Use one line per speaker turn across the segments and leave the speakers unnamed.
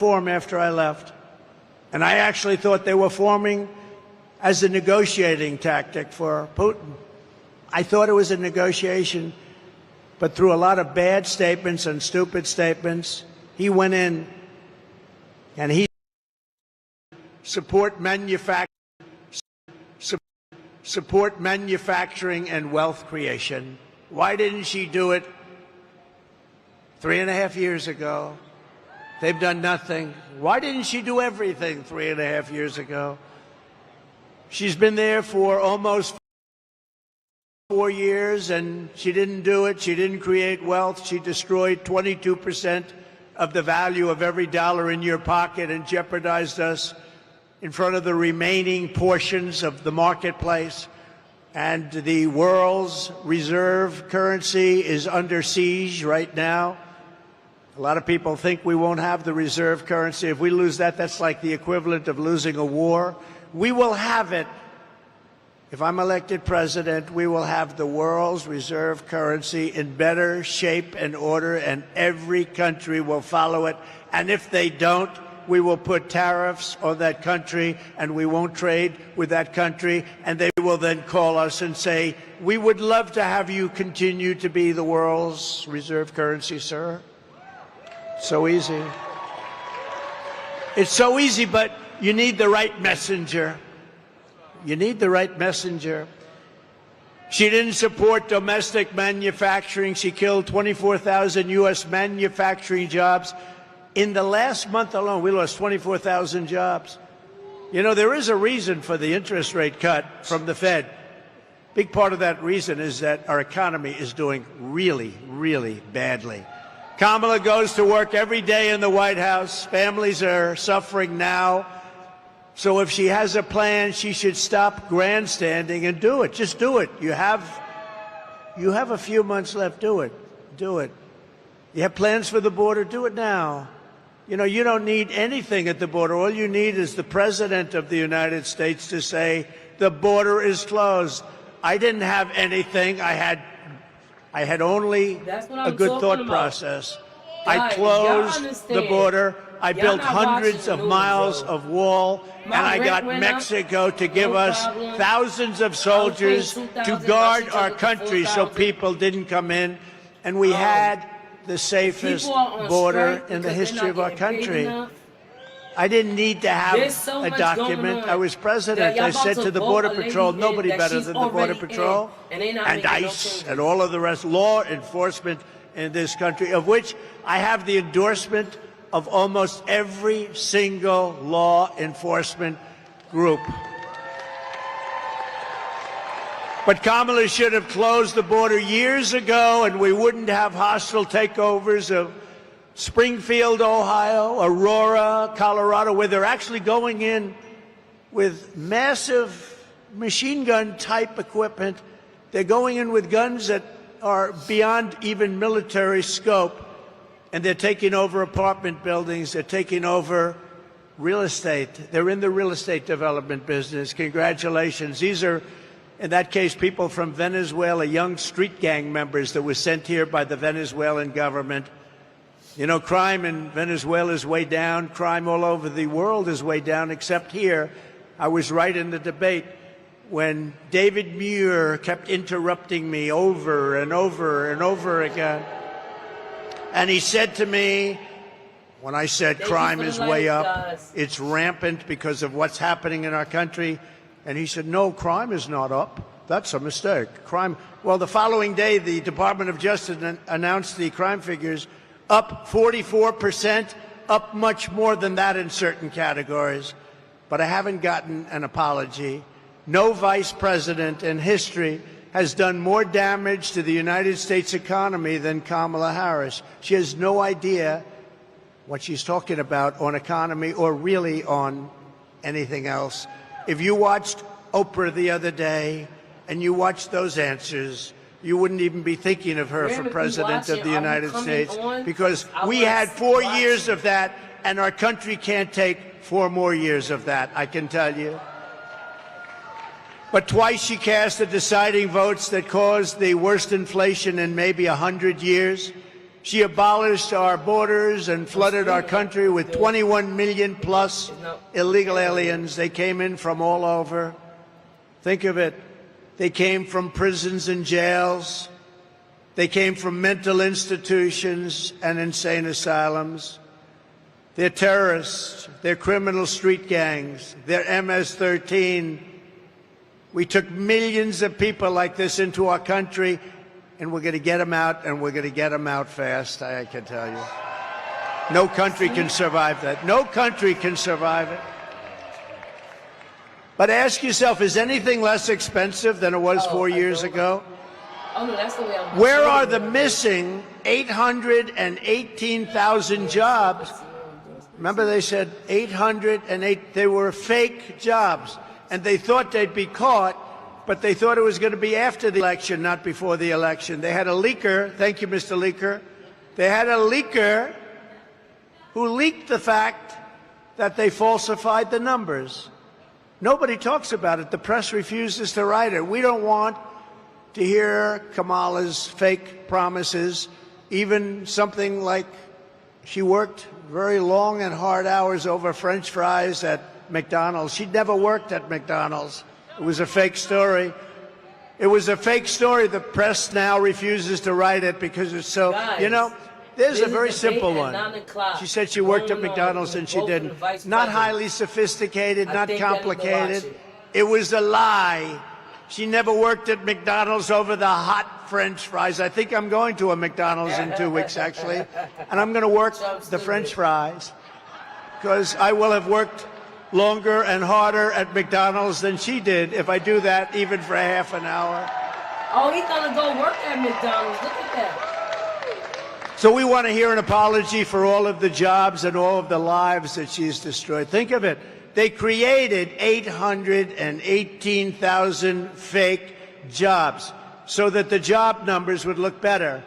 form after I left. And I actually thought they were forming as a negotiating tactic for Putin. I thought it was a negotiation, but through a lot of bad statements and stupid statements, he went in and he support manufacturing and wealth creation. Why didn't she do it 3.5 years ago? They've done nothing. Why didn't she do everything 3.5 years ago? She's been there for almost 4 years, and she didn't do it. She didn't create wealth. She destroyed 22% of the value of every dollar in your pocket and jeopardized us in front of the remaining portions of the marketplace. And the world's reserve currency is under siege right now. A lot of people think we won't have the reserve currency. If we lose that, that's like the equivalent of losing a war. We will have it. If I'm elected president, we will have the world's reserve currency in better shape and order, and every country will follow it. And if they don't, we will put tariffs on that country, and we won't trade with that country. And they will then call us and say, we would love to have you continue to be the world's reserve currency, sir. So easy. It's so easy, but you need the right messenger. You need the right messenger. She didn't support domestic manufacturing. She killed 24,000 U.S. manufacturing jobs. In the last month alone, we lost 24,000 jobs. You know, there is a reason for the interest rate cut from the Fed. Big part of that reason is that our economy is doing really, really badly. Kamala goes to work every day in the White House. Families are suffering now. So if she has a plan, she should stop grandstanding and do it. Just do it. You have a few months left. Do it. Do it. You have plans for the border? Do it now. You know, you don't need anything at the border. All you need is the President of the United States to say, the border is closed. I didn't have anything. I had only a good thought process. I closed the border. I built hundreds of miles of wall, and I got Mexico to give us thousands of soldiers to guard our country so people didn't come in. And we had the safest border in the history of our country. I didn't need to have a document. I was president. I said to the Border Patrol, nobody better than the Border Patrol and ICE and all of the rest, law enforcement in this country, of which I have the endorsement of almost every single law enforcement group. But Kamala should have closed the border years ago, and we wouldn't have hostile takeovers of Springfield, Ohio, Aurora, Colorado, where they're actually going in with massive machine gun type equipment. They're going in with guns that are beyond even military scope, and they're taking over apartment buildings. They're taking over real estate. They're in the real estate development business. Congratulations. These are, in that case, people from Venezuela, young street gang members that were sent here by the Venezuelan government. You know, crime in Venezuela is way down. Crime all over the world is way down, except here. I was right in the debate when David Muir kept interrupting me over and over and over again. And he said to me, when I said crime is way up, it's rampant because of what's happening in our country. And he said, no, crime is not up. That's a mistake. Crime. Well, the following day, the Department of Justice announced the crime figures up 44%, up much more than that in certain categories. But I haven't gotten an apology. No vice president in history has done more damage to the United States economy than Kamala Harris. She has no idea what she's talking about on economy or really on anything else. If you watched Oprah the other day and you watched those answers, you wouldn't even be thinking of her for president of the United States, because we had 4 years of that, and our country can't take 4 more years of that, I can tell you. But twice she cast the deciding votes that caused the worst inflation in maybe 100 years. She abolished our borders and flooded our country with 21 million plus illegal aliens. They came in from all over. Think of it. They came from prisons and jails. They came from mental institutions and insane asylums. They're terrorists. They're criminal street gangs. They're MS-13. We took millions of people like this into our country, and we're going to get them out, and we're going to get them out fast, I can tell you. No country can survive that. No country can survive it. But ask yourself, is anything less expensive than it was 4 years ago?
Oh, no, that's the way I'm
Where are the missing 818,000 jobs? Remember they said 808, they were fake jobs. And they thought they'd be caught, but they thought it was going to be after the election, not before the election. They had a leaker, thank you, Mr. Leaker. They had a leaker who leaked the fact that they falsified the numbers. Nobody talks about it. The press refuses to write it. We don't want to hear Kamala's fake promises, even something like she worked very long and hard hours over French fries at McDonald's. She'd never worked at McDonald's. It was a fake story. It was a fake story. The press now refuses to write it because it's so,
Guys,
you know, there's a very simple
at
one.
9 o'clock.
She said she worked at
Going on
McDonald's
with
and she
vote for the
didn't.
vice
Not
president.
highly sophisticated,
I
not
think I need to watch
complicated.
it.
It was a lie. She never worked at McDonald's over the hot French fries. I think I'm going to a McDonald's in 2 weeks, actually, and I'm going to work the French fries because I will have worked longer and harder at McDonald's than she did if I do that even for a half an hour.
Oh, he's going to go work at McDonald's. Look at that.
So we want to hear an apology for all of the jobs and all of the lives that she's destroyed. Think of it. They created 818,000 fake jobs so that the job numbers would look better.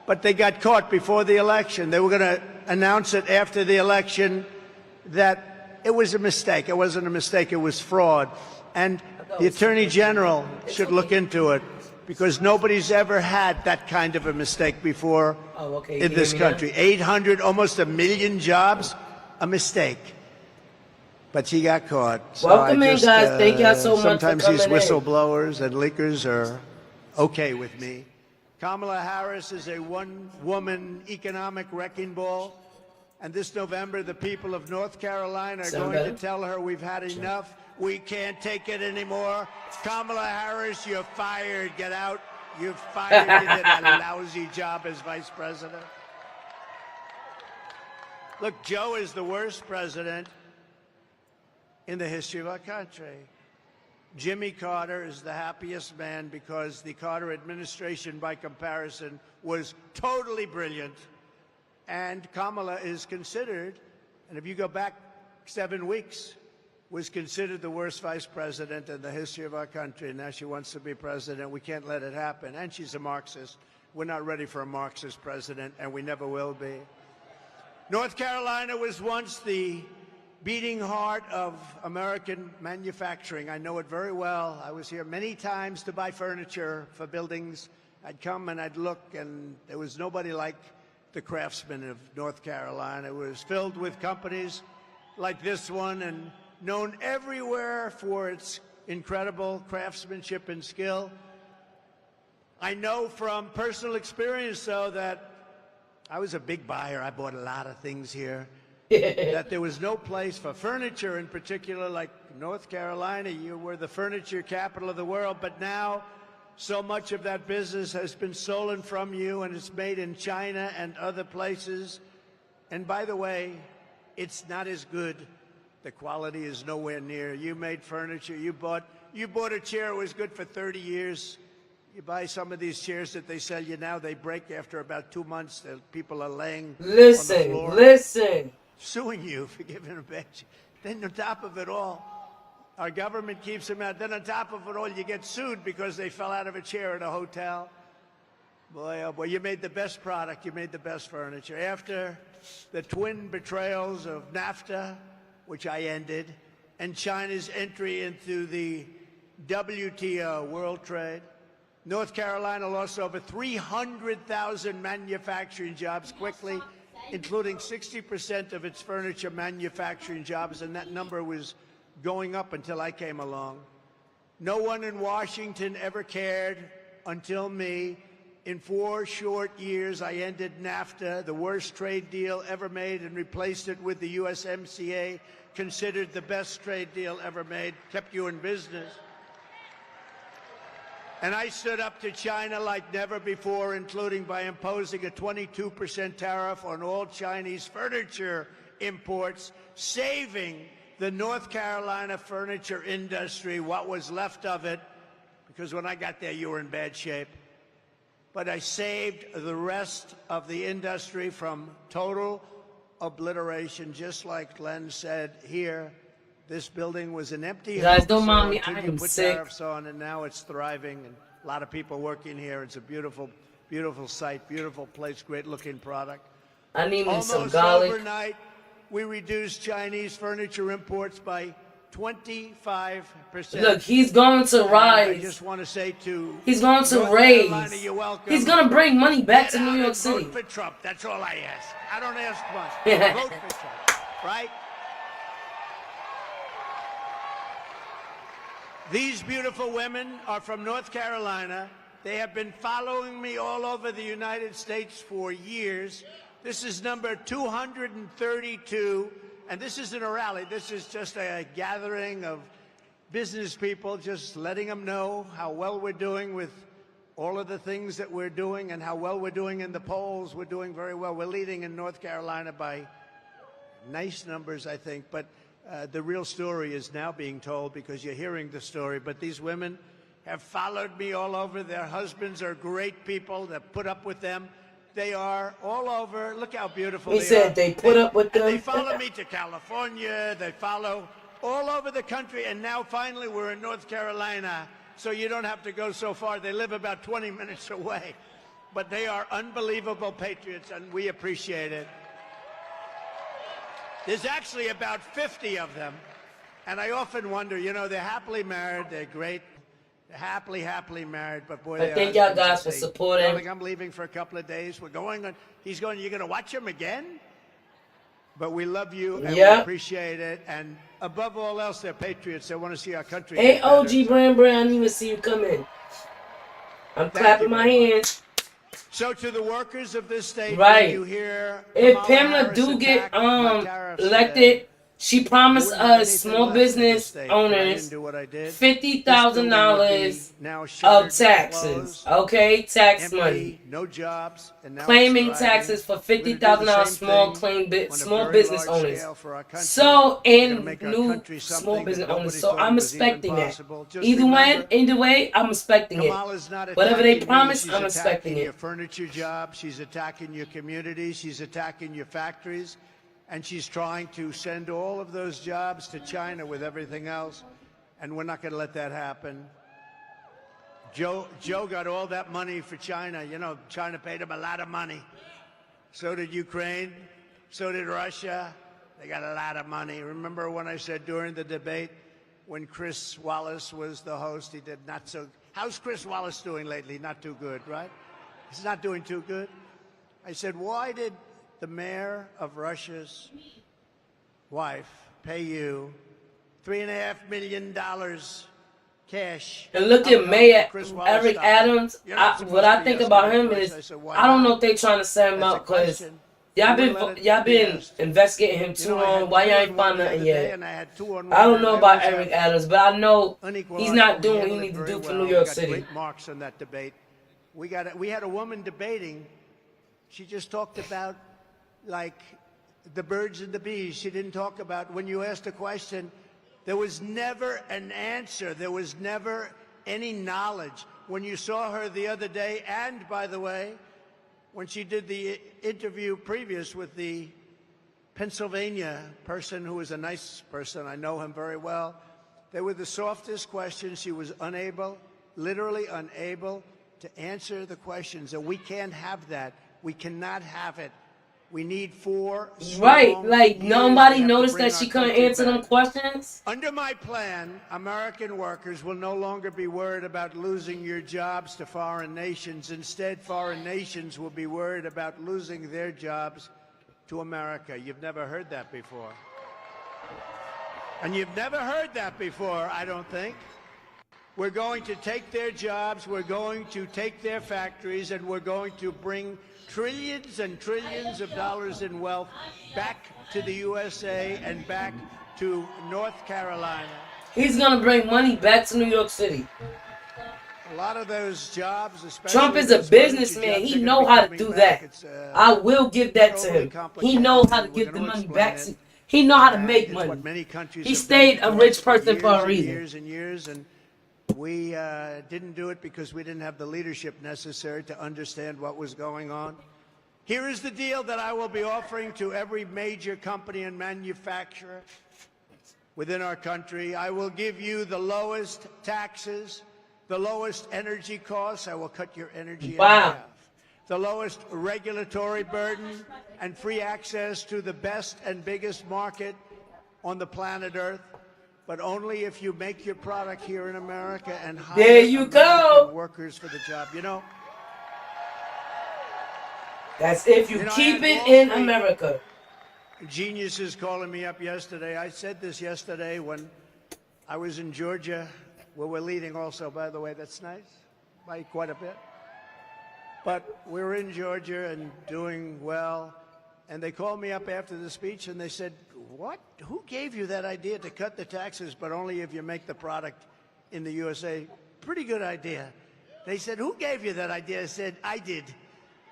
But they got caught before the election. They were going to announce it after the election that it was a mistake. It wasn't a mistake. It was fraud. And the Attorney General should look into it because nobody's ever had that kind of a mistake before in this country. 800, almost 1 million jobs, a mistake. But she got caught. So
Welcome in, guys. Thank y'all so much for
sometimes
coming
these
in.
whistleblowers and leakers are okay with me. Kamala Harris is a one-woman economic wrecking ball. And this November, the people of North Carolina are going to tell her we've had enough. We can't take it anymore. Kamala Harris, you're fired. Get out. You're fired. You did a lousy job as vice president. Look, Joe is the worst president in the history of our country. Jimmy Carter is the happiest man because the Carter administration, by comparison, was totally brilliant. And Kamala is considered, and if you go back 7 weeks, was considered the worst vice president in the history of our country. And now she wants to be president. We can't let it happen. And she's a Marxist. We're not ready for a Marxist president, and we never will be. North Carolina was once the beating heart of American manufacturing. I know it very well. I was here many times to buy furniture for buildings. I'd come and I'd look, and there was nobody like the Craftsman of North Carolina. It was filled with companies like this one and known everywhere for its incredible craftsmanship and skill. I know from personal experience, though, that I was a big buyer. I bought a lot of things here. That there was no place for furniture in particular, like North Carolina. You were the furniture capital of the world, but now so much of that business has been stolen from you, and it's made in China and other places. And by the way, it's not as good. The quality is nowhere near. You made furniture. You bought a chair. It was good for 30 years. You buy some of these chairs that they sell you now, they break after about 2 months. People are laying on the floor.
Listen.
Suing you for giving a bad chair. Then on top of it all, our government keeps them out. Then on top of it all, you get sued because they fell out of a chair at a hotel. Boy, oh boy, you made the best product. You made the best furniture. After the twin betrayals of NAFTA, which I ended, and China's entry into the WTO, World Trade, North Carolina lost over 300,000 manufacturing jobs quickly, including 60% of its furniture manufacturing jobs, and that number was going up until I came along. No one in Washington ever cared until me. In 4 short years, I ended NAFTA, the worst trade deal ever made, and replaced it with the USMCA, considered the best trade deal ever made, kept you in business. And I stood up to China like never before, including by imposing a 22% tariff on all Chinese furniture imports, saving the North Carolina furniture industry, what was left of it, because when I got there, you were in bad shape. But I saved the rest of the industry from total obliteration, just like Len said here. This building was an empty
You guys
house
don't mind me,
until
I
you
am
put
sick.
tariffs on, and now it's thriving, and a lot of people working here. It's a beautiful, beautiful site, beautiful place, great-looking product.
I need me some
Almost
garlic.
overnight, we reduced Chinese furniture imports by 25%.
Look, he's going to
I
rise.
just want to say to
He's going to
North Carolina,
raise.
you're welcome.
He's going to bring money back
Get
to New
out
York
and
City.
Vote for Trump. That's all I ask. I don't ask much.
Yeah.
Vote for Trump, right? These beautiful women are from North Carolina. They have been following me all over the United States for years. This is number 232, and this isn't a rally. This is just a gathering of business people, just letting them know how well we're doing with all of the things that we're doing and how well we're doing in the polls. We're doing very well. We're leading in North Carolina by nice numbers, I think, but the real story is now being told because you're hearing the story. But these women have followed me all over. Their husbands are great people that put up with them. They are all over. Look how beautiful
He
they
said
are.
they put up with
And they
them.
follow me to California. They follow all over the country. And now finally we're in North Carolina, so you don't have to go so far. They live about 20 minutes away. But they are unbelievable patriots, and we appreciate it. There's actually about 50 of them. And I often wonder, you know, they're happily married. They're great. They're happily married. But boy,
I thank y'all guys for supporting.
Darling, I'm leaving for a couple of days. We're going on. He's going, you're going to watch him again? But we love you and we appreciate it. And above all else, they're patriots. They want to see our country.
Hey,
get better.
OG Brand, I didn't even see you come in. I'm clapping my hands.
So to the workers of this state,
Right.
when you hear
If
Kamala
Pamela
Harris
do get
attack my tariffs
elected, she promised
today, wouldn't
us
do
small
anything left
business
for this state, but I
owners
didn't do what I did.
$50,000
Now
of
shuttered,
taxes.
closed,
Okay, tax
empty,
money.
no jobs, and now
Claiming
it's thriving.
taxes for
We're gonna do the
$50,000
same
small
thing on a
small
very
business
large
owners.
scale for our country.
So
We're gonna
and
make our
new
country
small
something
business
that
owners.
nobody
So
thought
I'm
was even
expecting that.
possible. Just
Either
remember,
way, I'm expecting it.
Kamala's not
Whatever they
attacking you,
promise,
she's
I'm expecting
attacking your
it.
furniture job, she's attacking your communities, she's attacking your factories, and she's trying to send all of those jobs to China with everything else, and we're not going to let that happen. Joe got all that money for China. You know, China paid him a lot of money. So did Ukraine. So did Russia. They got a lot of money. Remember when I said during the debate, when Chris Wallace was the host, he did not so. How's Chris Wallace doing lately? Not too good, right? He's not doing too good. I said, why did the mayor of Russia's wife pay you $3.5 million cash?
And look
I don't
at
know,
Mayor
Chris Wallace
Eric
stopped.
Adams.
You're not supposed
What
to
I
be
think
asking
about
that
him
question.
is,
I said, why
I don't
not?
know if they trying to set him
That's a
up because
question.
y'all
You
been
wouldn't let it
y'all
be
been
asked.
investigating him
You
too
know, I had
long. Why y'all ain't
2-on-1
find
the
nothing
other day,
yet?
and I had 2-on-1,
I don't
and
know
I
about
always
Eric
have
Adams, but I know
unequal
he's
odds,
not
but
doing
we
what he
handled
needs to
it
do
very
for
well.
New York
We got
City.
great marks on that debate. We had a woman debating. She just talked about like the birds and the bees. She didn't talk about when you asked a question. There was never an answer. There was never any knowledge. When you saw her the other day, and by the way, when she did the interview previous with the Pennsylvania person who was a nice person, I know him very well, they were the softest questions. She was unable, literally unable to answer the questions. And we can't have that. We cannot have it. We need 4
Right,
strong
like
years.
nobody
We have to
noticed
bring
that
our
she couldn't
country
answer them
back.
questions.
Under my plan, American workers will no longer be worried about losing your jobs to foreign nations. Instead, foreign nations will be worried about losing their jobs to America. You've never heard that before. And you've never heard that before, I don't think. We're going to take their jobs, we're going to take their factories, and we're going to bring trillions and trillions of dollars in wealth back to the USA and back to North Carolina.
He's gonna bring money back to New York City.
A lot of those jobs, especially
Trump is a
those furniture
businessman.
jobs,
He
are
know
gonna be
how to
coming
do
back.
that.
It's,
I will give that to
overly
him. He
complicated,
knows how to
and we're
get the
gonna
money
explain
back.
it.
He know how to make
It's
money.
what many countries
He
have
stayed
done
a
for
rich
us
person for a
years and
reason.
years and years, and we didn't do it because we didn't have the leadership necessary to understand what was going on. Here is the deal that I will be offering to every major company and manufacturer within our country. I will give you the lowest taxes, the lowest energy costs. I will cut your energy in half. The lowest regulatory burden and free access to the best and biggest market on the planet Earth, but only if you make your product here in America and hire
There you
American
go.
workers for the job. You know,
That's if you
I
keep
had
it
Wall
in
Street
America.
geniuses calling me up yesterday. I said this yesterday when I was in Georgia, where we're leading also, by the way. That's nice, by quite a bit. But we were in Georgia and doing well, and they called me up after the speech and they said, "What? Who gave you that idea to cut the taxes, but only if you make the product in the USA?" Pretty good idea. They said, "Who gave you that idea?" I said, "I did.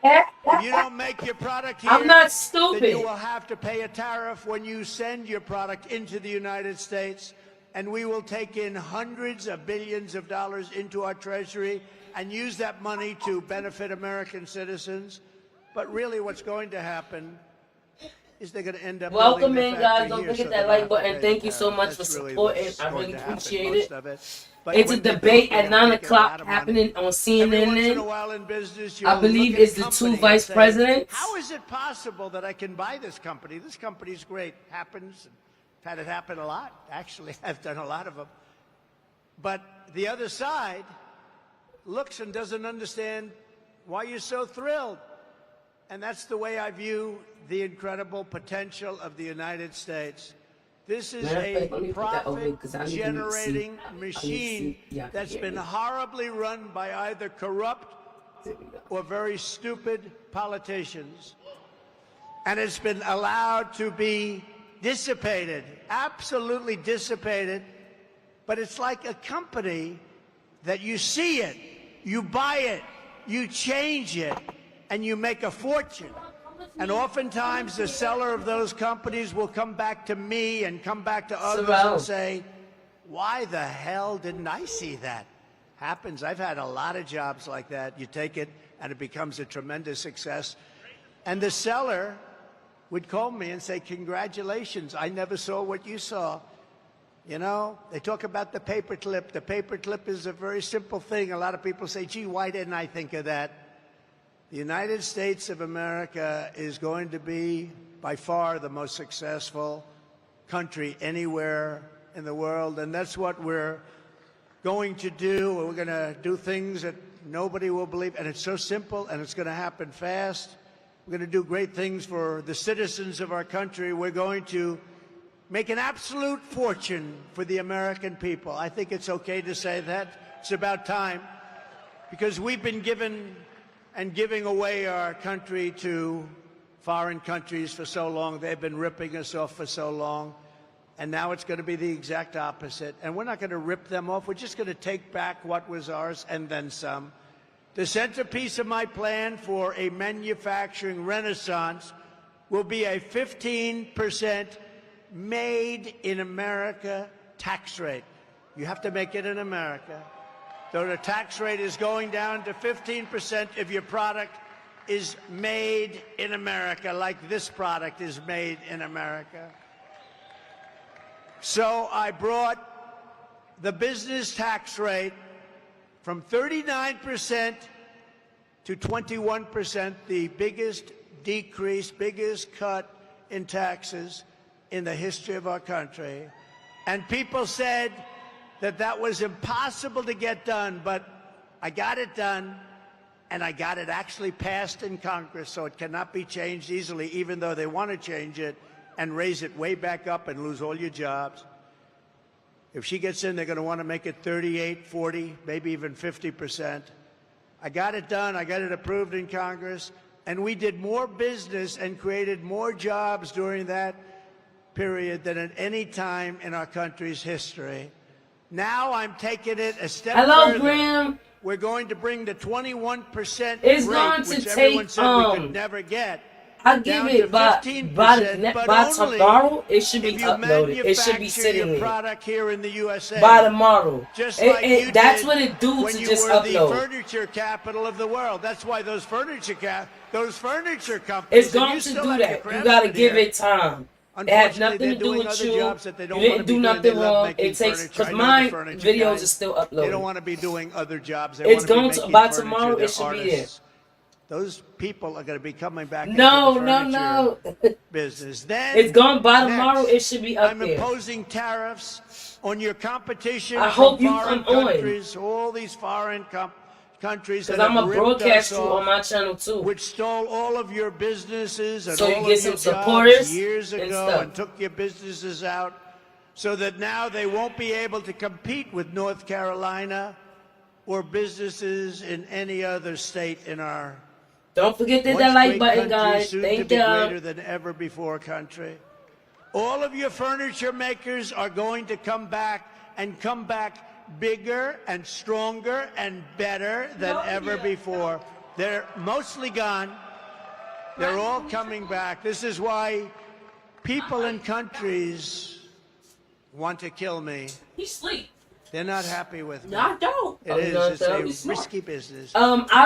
If you don't make your product here,
I'm not
then
stupid.
you will have to pay a tariff when you send your product into the United States, and we will take in hundreds of billions of dollars into our treasury and use that money to benefit American citizens. But really what's going to happen is they're going to end up
Welcome
building
in,
their
guys.
factory
Don't
here,
forget
so
that
they don't
like
have to
button.
pay
Thank
the
you so
tariff.
much for
That's really
supporting.
what's
I
going
really
to happen,
appreciate
most
it.
of it. But
It's a
when they do it,
debate
they're
at
gonna
9
take in a lot
o'clock
of money.
happening on
Every once in a
CNN.
while in business,
I
you'll
believe
look at
it's
a
the 2
company and
vice
say,
presidents.
"How is it possible that I can buy this company? This company's great." Happens. I've had it happen a lot. Actually, I've done a lot of them. But the other side looks and doesn't understand why you're so thrilled. And that's the way I view the incredible potential of the United States. This is
Matter of fact,
a
let me put that over because I need to see.
profit-generating machine
Yeah,
that's
yeah,
been
yeah.
horribly run by either corrupt or very stupid politicians. And it's been allowed to be dissipated, absolutely dissipated. But it's like a company that you see it, you buy it, you change it, and you make a fortune. And oftentimes the seller of those companies will come back to me and come back to others and say, "Why the hell didn't I see that?" Happens. I've had a lot of jobs like that. You take it and it becomes a tremendous success. And the seller would call me and say, "Congratulations, I never saw what you saw." You know, they talk about the paperclip. The paperclip is a very simple thing. A lot of people say, "Gee, why didn't I think of that?" The United States of America is going to be by far the most successful country anywhere in the world, and that's what we're going to do. We're going to do things that nobody will believe, and it's so simple, and it's going to happen fast. We're going to do great things for the citizens of our country. We're going to make an absolute fortune for the American people. I think it's okay to say that. It's about time, because we've been given and giving away our country to foreign countries for so long. They've been ripping us off for so long. And now it's going to be the exact opposite. And we're not going to rip them off. We're just going to take back what was ours and then some. The centerpiece of my plan for a manufacturing renaissance will be a 15% made in America tax rate. You have to make it in America. So the tax rate is going down to 15% if your product is made in America, like this product is made in America. So I brought the business tax rate from 39% to 21%, the biggest decrease, biggest cut in taxes in the history of our country. And people said that that was impossible to get done, but I got it done, and I got it actually passed in Congress, so it cannot be changed easily, even though they want to change it and raise it way back up and lose all your jobs. If she gets in, they're going to want to make it 38, 40, maybe even 50%. I got it done. I got it approved in Congress. And we did more business and created more jobs during that period than at any time in our country's history. Now I'm taking it a step further.
Graham.
We're going to bring the 21%
It's
rate,
going to
which
take,
everyone said we could never get.
I give
down
it
to
by
15%, but only
tomorrow. It should be
if you
uploaded. It should be
manufacture
sitting
your
there
product here in the USA.
by tomorrow.
Just like you
that's
did
what it do
when
to
you
just
were
upload.
the furniture capital of the world. That's why those furniture companies.
It's going to do that. You got to give it time. It has nothing to do with you. You didn't do nothing wrong. It takes, because my videos are still uploaded.
They don't want to be doing other jobs. They
It's
want to be
going to,
making
by
furniture.
tomorrow,
They're
it should be there.
artists. Those people are going to be coming back
No,
into the
no,
furniture
no.
business. Then
It's gone by tomorrow.
next,
It should be up
I'm
there.
imposing tariffs on your competition
I
from
hope you
foreign
come on.
countries, all these foreign countries that
Because I'm
have
going to
ripped
broadcast
us
you
off,
on my channel too.
which stole all of your businesses and
So you
all
get
of your
some
jobs
supporters
years
and
ago
stuff.
and took your businesses out, so that now they won't be able to compete with North Carolina or businesses in any other state in our
Don't forget that
once
like
great
button,
country,
guys.
soon to
Thank
be
you.
greater than ever before country. All of your furniture makers are going to come back bigger and stronger and better than ever before. They're mostly gone. They're all coming back. This is why people in countries want to kill me.
He sleep.
They're not happy with me.
No, I don't.
It is. It's a risky business.
I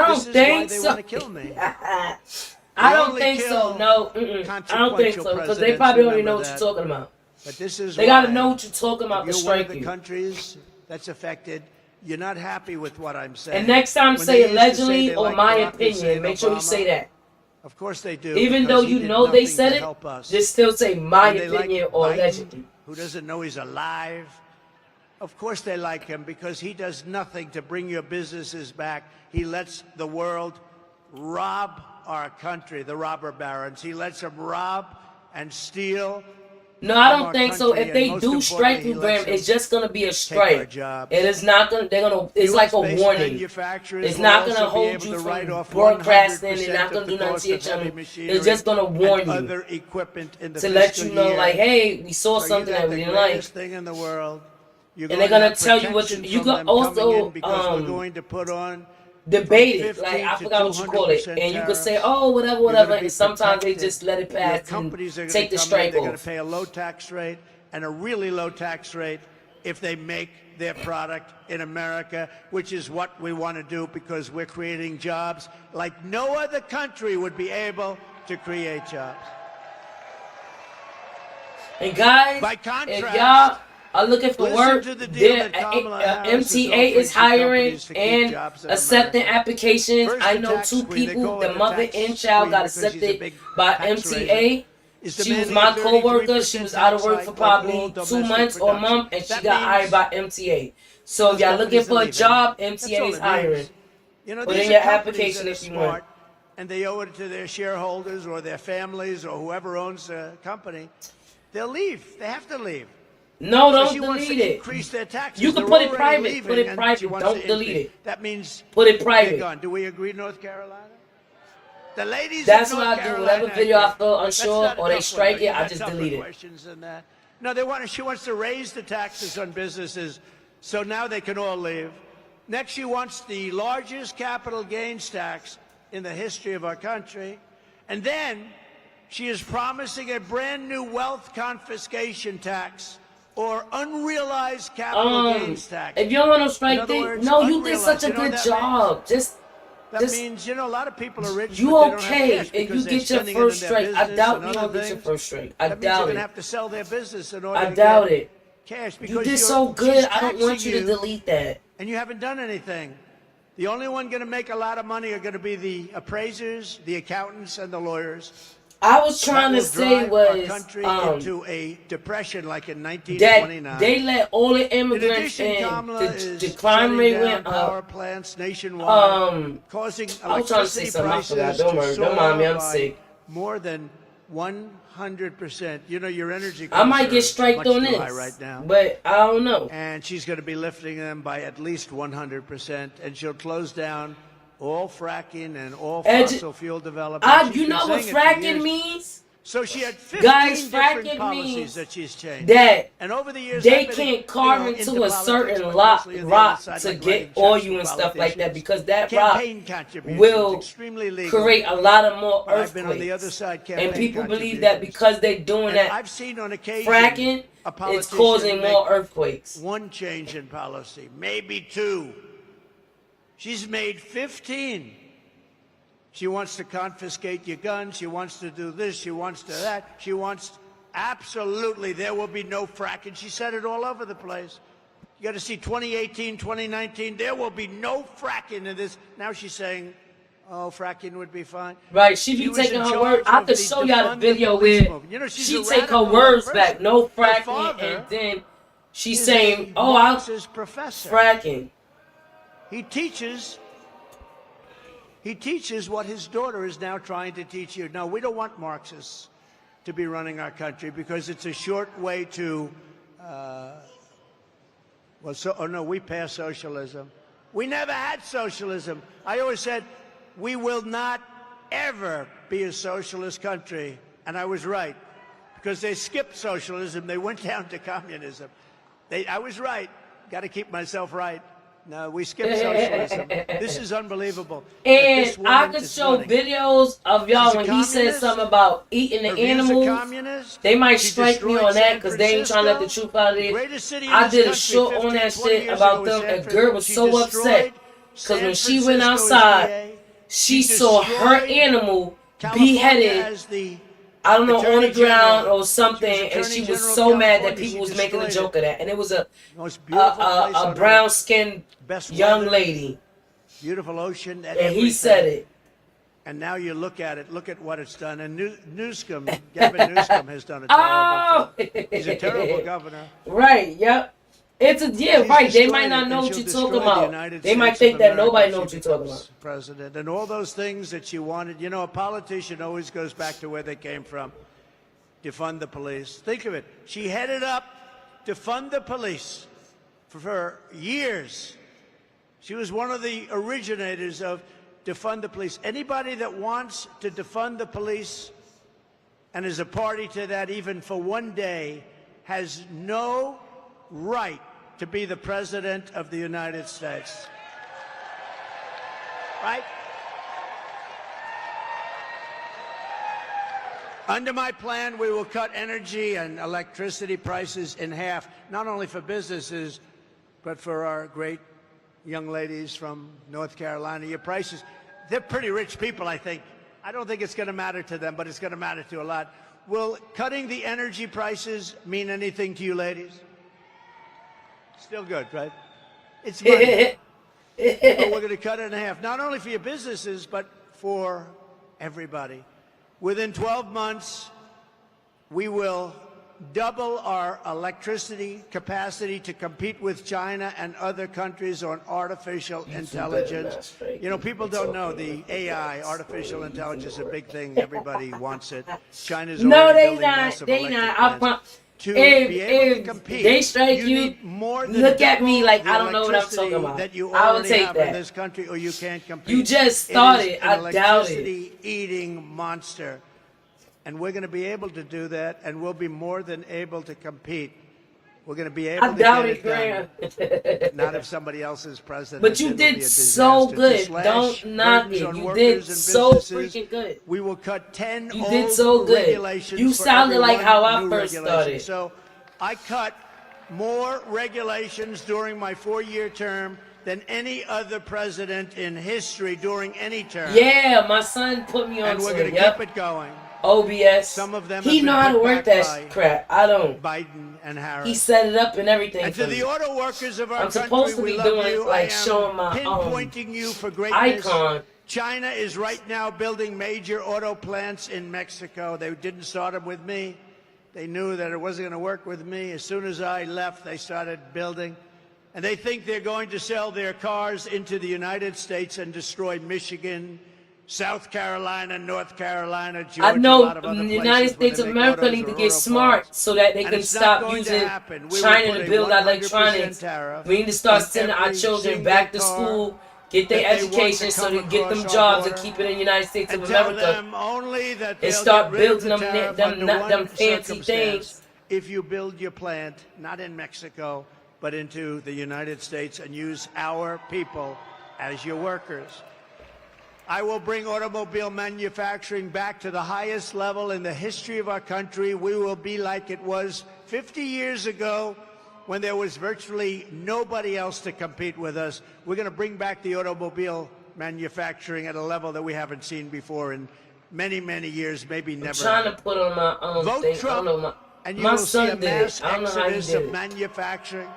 don't
This is
think
why they
so.
want to kill me.
I don't
only
think so.
kill
No, I don't think
consequential
so. Because they
presidents,
probably already know
remember
what
that.
you're talking about.
But this is
They got to
why.
know what you're talking about to
If you're one of
strike
the
you.
countries that's affected, you're not happy with what I'm saying.
And next time,
When
say
they used to say
allegedly
they
or
like
my
Barack
opinion.
Hussein
Make sure you
Obama,
say that.
Of course they do.
Even
because
though
he
you
did
know they
nothing
said
to
it,
help us.
just still say my
And they like
opinion or
Biden,
allegedly.
who doesn't know he's alive. Of course they like him because he does nothing to bring your businesses back. He lets the world rob our country, the robber barons. He lets them rob and steal.
No, I
from
don't
our
think so.
country,
If
and
they
most
do strike
importantly,
you,
he
Graham,
lets
it's
them
just gonna be a
take our
strike.
jobs.
It is not gonna. They're gonna. It's like a
US-based
warning.
manufacturers
It's
will
not gonna
also be
hold
able
you
to write
from
off
broadcasting. They're
100%
not gonna
of
do
the
nothing
cost
to your
of heavy
channel.
machinery
They're just gonna warn
and
you
other equipment in the
to let you
fiscal
know,
year.
like, hey, we saw
So
something
you got
that we
the
didn't like.
greatest thing in the world. You're
And they're
going to
gonna
have
tell you what
protection
you
from
can
them coming
also,
in because we're going to put on
debate
from
it. Like
15
I
to
forgot what you call it,
200%
and you can say,
tariffs.
oh, whatever,
You're
whatever.
gonna be
And sometimes they
protected.
just let it
Your
pass and
companies are going
take
to
the
come in.
strike
They're going
off.
to pay a low tax rate and a really low tax rate if they make their product in America, which is what we want to do because we're creating jobs like no other country would be able to create jobs.
And guys,
By
if
contrast,
y'all are looking for
listen
work,
to the deal
there,
that Kamala Harris is
MTA
offering
is
to
hiring
companies to keep
and
jobs in
accepting
America.
applications.
First,
I
the
know
tax
2
screen, they
people,
call it
the
a
mother
tax
and child,
screen
got
because she's a
accepted
big
by
tax
MTA.
raiser. Is
She was
demanding
my
a
co-worker. She
33%
was out of
tax
work
hike
for
on
probably
all
2
domestic
months or a
production.
month, and she
That
got hired
means
by MTA. So if
those
y'all looking
companies
for
are
a
leaving.
job,
That's
MTA
all
is
it
hiring.
means. You know,
Put
these
in
are
your
companies
application
that are
if you want.
smart, and they owe it to their shareholders or their families or whoever owns the company. They'll leave. They have to leave.
No,
So
don't
she wants
delete
to
it.
increase their taxes.
You can
They're
put it
already
private.
leaving,
Put it
and
private.
she wants
Don't
to
delete
increase.
it.
That means
Put it
they're
private.
gone. Do we agree, North Carolina? The ladies
That's
of
what
North
I do.
Carolina
Whatever video I
agree.
feel
That's
unsure
not a
or they
tough
strike
one.
it,
You
I
got
just
tougher
delete it.
questions than that. No, she wants to raise the taxes on businesses so now they can all leave. Next, she wants the largest capital gains tax in the history of our country. And then she is promising a brand new wealth confiscation tax or unrealized capital gains tax.
If you don't want to
In
strike
other
it,
words,
no, you did such
unrealized.
a
You know
good
what that
job.
That
Just
means, a lot of people are rich,
you
but they don't
okay
have cash
if
because
you
they're
get your
spending it
first
in their
strike. I
business
doubt
and
you
other
don't get your
things.
first strike. I
That means you're
doubt
going to
it.
have to sell their business in order
I
to
doubt
get
it.
cash because
You did so good.
she's
I don't want
taxing
you to delete that.
and you haven't done anything. The only one going to make a lot of money are going to be the appraisers, the accountants, and the lawyers.
I was trying to say was
country into a depression like in 1929.
That they let all the immigrants in. The crime rate went up.
Power plants nationwide, causing electricity prices to soar
I'm
by
sick.
more than 100%. You know, your energy
I might get striked on this
right now,
but I don't know.
And she's going to be lifting them by at least 100%, and she'll close down all fracking and all fossil fuel development.
You know what fracking means?
So she had 15
different
policies that she's changed.
That
and over the years,
they can't carve into a certain rock to get oil and stuff like that, because that rock will create a lot of more earthquakes. And people believe that because they're doing that,
I've seen on occasion
fracking, it's causing more earthquakes.
One change in policy, maybe two. She's made 15. She wants to confiscate your guns. She wants to do this. She wants to that. She wants absolutely there will be no fracking. She said it all over the place. You got to see 2018, 2019. There will be no fracking in this. Now she's saying, oh, fracking would be fine.
Right. She be taking her words. I could show y'all the video where she take her words back. No fracking. And then she's saying, oh, I'll fracking.
He teaches what his daughter is now trying to teach you. No, we don't want Marxists to be running our country because it's a short way to, we passed socialism. We never had socialism. I always said, we will not ever be a socialist country. And I was right, because they skipped socialism. They went down to communism. I was right. Got to keep myself right. No, we skipped socialism. This is unbelievable.
And I could show videos of y'all when he said something about eating the animals. They might strike me on that because they ain't trying to let the truth out of it. I did a short on that shit about them. And girl was so upset because when she went outside, she saw her animal beheaded, I don't know, on the ground or something, and she was so mad that people was making a joke of that. And it was a brown-skinned young lady.
Beautiful ocean.
And he said it.
And now you look at it. Look at what it's done. And Newsom, Gavin Newsom has done a terrible job. He's a terrible governor.
Right, yep. Right. They might not know what you're talking about. They might think that nobody knows what you're talking about.
President, and all those things that she wanted. You know, a politician always goes back to where they came from. Defund the police. Think of it. She headed up defund the police for years. She was one of the originators of defund the police. Anybody that wants to defund the police and is a party to that even for one day has no right to be the President of the United States. Right? Under my plan, we will cut energy and electricity prices in half, not only for businesses, but for our great young ladies from North Carolina. Your prices, they're pretty rich people, I think. I don't think it's going to matter to them, but it's going to matter to a lot. Will cutting the energy prices mean anything to you ladies? Still good, right? It's money. But we're going to cut it in half, not only for your businesses, but for everybody. Within 12 months, we will double our electricity capacity to compete with China and other countries on artificial intelligence. You know, people don't know the AI, artificial intelligence, is a big thing. Everybody wants it. China's already building massive electric plants.
If they strike you, look at me like I don't know what I'm talking about. I will take that.
In this country, or you can't compete.
You just started. I doubt it.
Eating monster, and we're going to be able to do that, and we'll be more than able to compete. We're going to be able to get it done. Not if somebody else is president.
But you did so good. Don't knock it. You did so freaking good.
We will cut 10
You did so good. You sounded like how I first started.
So I cut more regulations during my 4-year term than any other president in history during any term.
Yeah, my son put me on.
And we're going to keep it going.
OBS.
Some of them
he know how to work that crap. I don't.
Biden and Harris.
He set it up and everything.
And to the auto workers of our
I'm supposed
country,
to be
we love
doing
you.
like
I am
showing my
pinpointing you for greatness.
icon.
China is right now building major auto plants in Mexico. They didn't start them with me. They knew that it wasn't going to work with me. As soon as I left, they started building. And they think they're going to sell their cars into the United States and destroy Michigan, South Carolina, North Carolina, Georgia,
I know
a lot of other
the
places
United
where
States
they
of
make
America
autos
need to
or
get
auto
smart
parts.
so that they
And
can
it's not
stop
going to
using
happen. We will
China
put
to
a
build
100%
electronics.
tariff
We need to start
on
sending our
every
children
single
back to
car
school, get their
that they want to
education so they
come
get them
across our
jobs and
border,
keep it in the United States
and
of
tell
America.
them only that
And
they'll
start
get rid of
building
the
them,
tariff
them,
under
not
one
them fancy
circumstance.
things.
If you build your plant, not in Mexico, but into the United States and use our people as your workers. I will bring automobile manufacturing back to the highest level in the history of our country. We will be like it was 50 years ago when there was virtually nobody else to compete with us. We're going to bring back the automobile manufacturing at a level that we haven't seen before in many, many years, maybe never.
I'm trying to put on my own
Vote
thing.
Trump,
I don't know.
and you
My
will see
son
a
did
mass
it. I don't know how he
exodus
did
of
it.
manufacturing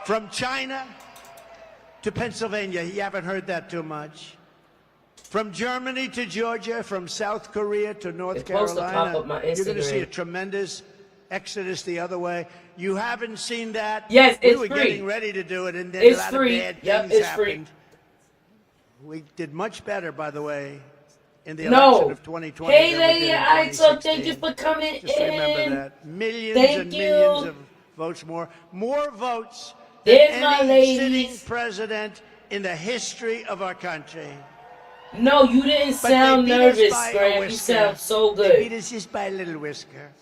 from China to Pennsylvania. You haven't heard that too much. From Germany to Georgia, from South Korea to North
It's supposed to pop
Carolina,
up my
you're going to see a
Instagram.
tremendous exodus the other way. You haven't seen that.
Yes,
we
it's
were
free.
getting ready to do it, and then
It's
a lot
free.
of bad
Yep,
things
it's
happened.
free.
We did much better, by the way, in the
No.
election of 2020
Hey,
than we
Lady
did in
IXO, thank
2016.
you for coming
Just
in.
remember that. Millions
Thank
and
you.
millions of votes more. More votes than
There's my
any sitting
ladies.
president in the history of our country.
No, you didn't
But
sound
they beat us
nervous,
by a
Graham. You
whisker.
sound so
They beat
good.
us just by a little whisker.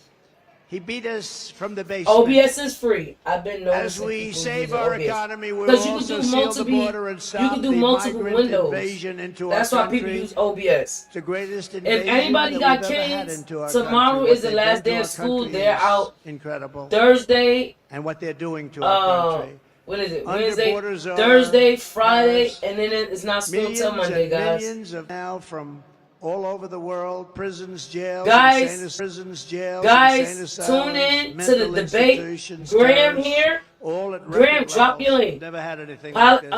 He beat us from the basement.
OBS is free. I've been noticing
As we
people
save
using
our
OBS.
economy, we will
Because you can
also
do
seal the
multiple,
border and
you
stop
can do
the
multiple
migrant
windows.
invasion into
That's
our
why people
country.
use OBS.
It's the greatest
If
invasion
anybody
that
got
we've ever had
kids,
into our
tomorrow
country.
is
What
the
they've
last
done to
day of
our
school.
country
They're
is
out
incredible.
Thursday,
And what they're doing to our country.
what is it?
Under
Wednesday,
borders are
Thursday, Friday,
Paris.
and then it's not school
Millions
till Monday,
and
guys.
millions of now from all over the world, prisons, jails,
Guys,
insane prisons, jails,
Guys,
insane asylums,
tune in to
mental
the debate.
institutions,
Graham
terrorists,
here.
all at
Graham,
record
drop your
levels.
link.
Never had anything like this.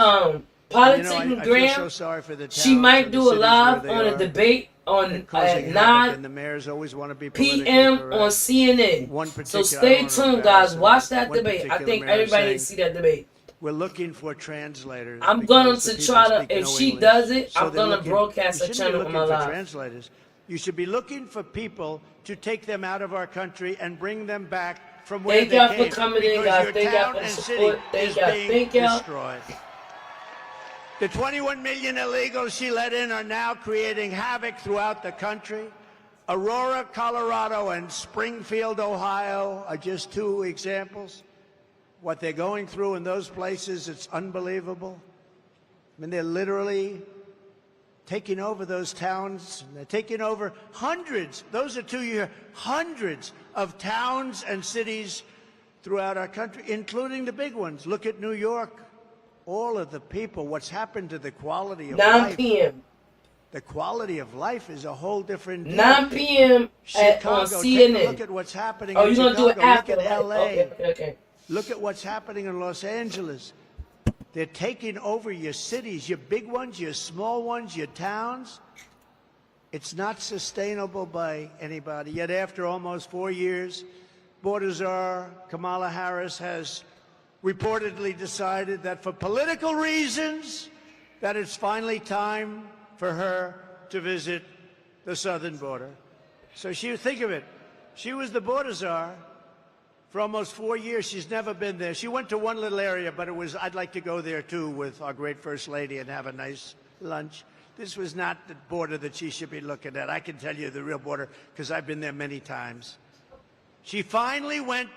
Politics
I
and
feel
Graham.
so sorry for the
She
towns
might
and
do
the
a
cities
live
where
on
they
a
are
debate on
and causing
at
havoc,
9
and the mayors always want to be politically
p.m.
correct.
on CNN.
One
So
particular- I
stay
don't wanna
tuned, guys.
embarrass
Watch
them.
that
One
debate. I
particular
think
mayor
everybody
saying,
needs to see that debate.
We're looking for translators.
I'm going
because the
to
people
try to,
speak
if
no
she
English.
does it,
So
I'm
they're
going to
looking-
broadcast
you
a
shouldn't be
channel on my
looking for
live.
translators. You should be looking for people to take them out of our country and bring them back from where
Thank
they
y'all for
came.
coming in,
because
guys.
your
Thank y'all
town
for the
and
support.
city
Thank
is
y'all.
being
Thank y'all.
destroyed. The 21 million illegals she let in are now creating havoc throughout the country. Aurora, Colorado, and Springfield, Ohio are just two examples. What they're going through in those places, it's unbelievable. I mean, they're literally taking over those towns. They're taking over hundreds, those are 2 years, hundreds of towns and cities throughout our country, including the big ones. Look at New York. All of the people, what's happened to the quality of
9
life.
p.m.
The quality of life is a whole different deal.
9 p.m.
Chicago,
on
take a
CNN.
look at what's happening
Oh,
in
you're going to do it
Chicago.
after.
Look at
right?
L.A.
Okay.
Look at what's happening in Los Angeles. They're taking over your cities, your big ones, your small ones, your towns. It's not sustainable by anybody. Yet after almost 4 years, border czar Kamala Harris has reportedly decided that for political reasons, that it's finally time for her to visit the southern border. So think of it. She was the border czar for almost 4 years. She's never been there. She went to one little area, but I'd like to go there too with our great First Lady and have a nice lunch. This was not the border that she should be looking at. I can tell you the real border because I've been there many times. She finally went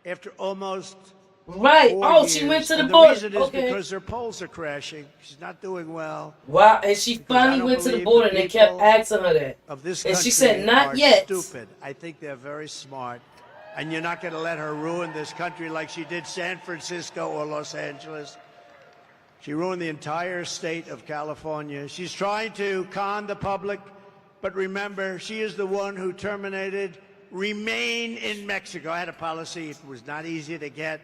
after almost
Right.
4
Oh,
years.
she went to the
And
border.
The reason is
Okay.
because her polls are crashing. She's not doing well.
Wow. And she
Because I
finally
don't
went to the
believe
border
the
and they kept
people
asking her that.
Of this
And
country
she said, "Not
are
yet."
stupid. I think they're very smart. And you're not going to let her ruin this country like she did San Francisco or Los Angeles. She ruined the entire state of California. She's trying to con the public But remember, she is the one who terminated Remain in Mexico. I had a policy. It was not easy to get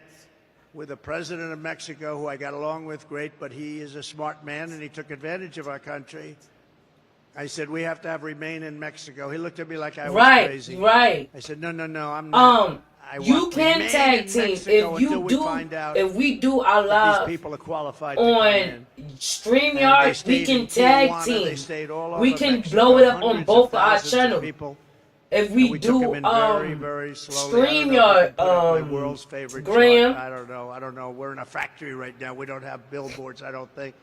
with the president of Mexico, who I got along with great, but he is a smart man, and he took advantage of our country. I said, we have to have Remain in Mexico. He looked at me like I was crazy.
Right.
I said, no, I'm not.
You can tag team if we do our live
people are qualified
on StreamYard. We can tag team. We can blow it up on both of our channels. If we do StreamYard,
world's favorite
Graham,
chart. I don't know. We're in a factory right now. We don't have billboards, I don't think.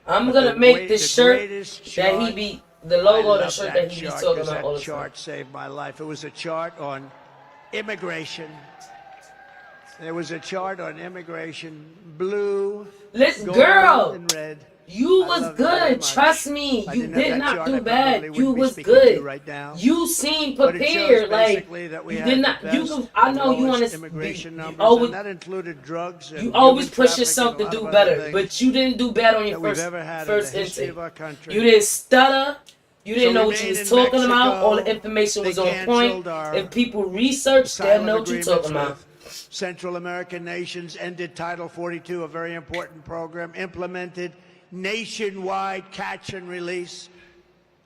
I'm gonna make the shirt that he be the logo of the shirt that he be talking about all the time.
Chart saved my life. It was a chart on immigration. There was a chart on immigration, blue, gold, and red.
You was good. Trust me. You did not do bad. You was good. You seemed prepared. Like you did not. I know you want to. Always
that included drugs.
You always push yourself to do better, but you didn't do bad on your first intake. You didn't stutter. You didn't know what you was talking about. All the information was on point. If people research, they'll know what you're talking about.
Central American nations ended Title 42, a very important program, implemented nationwide catch and release.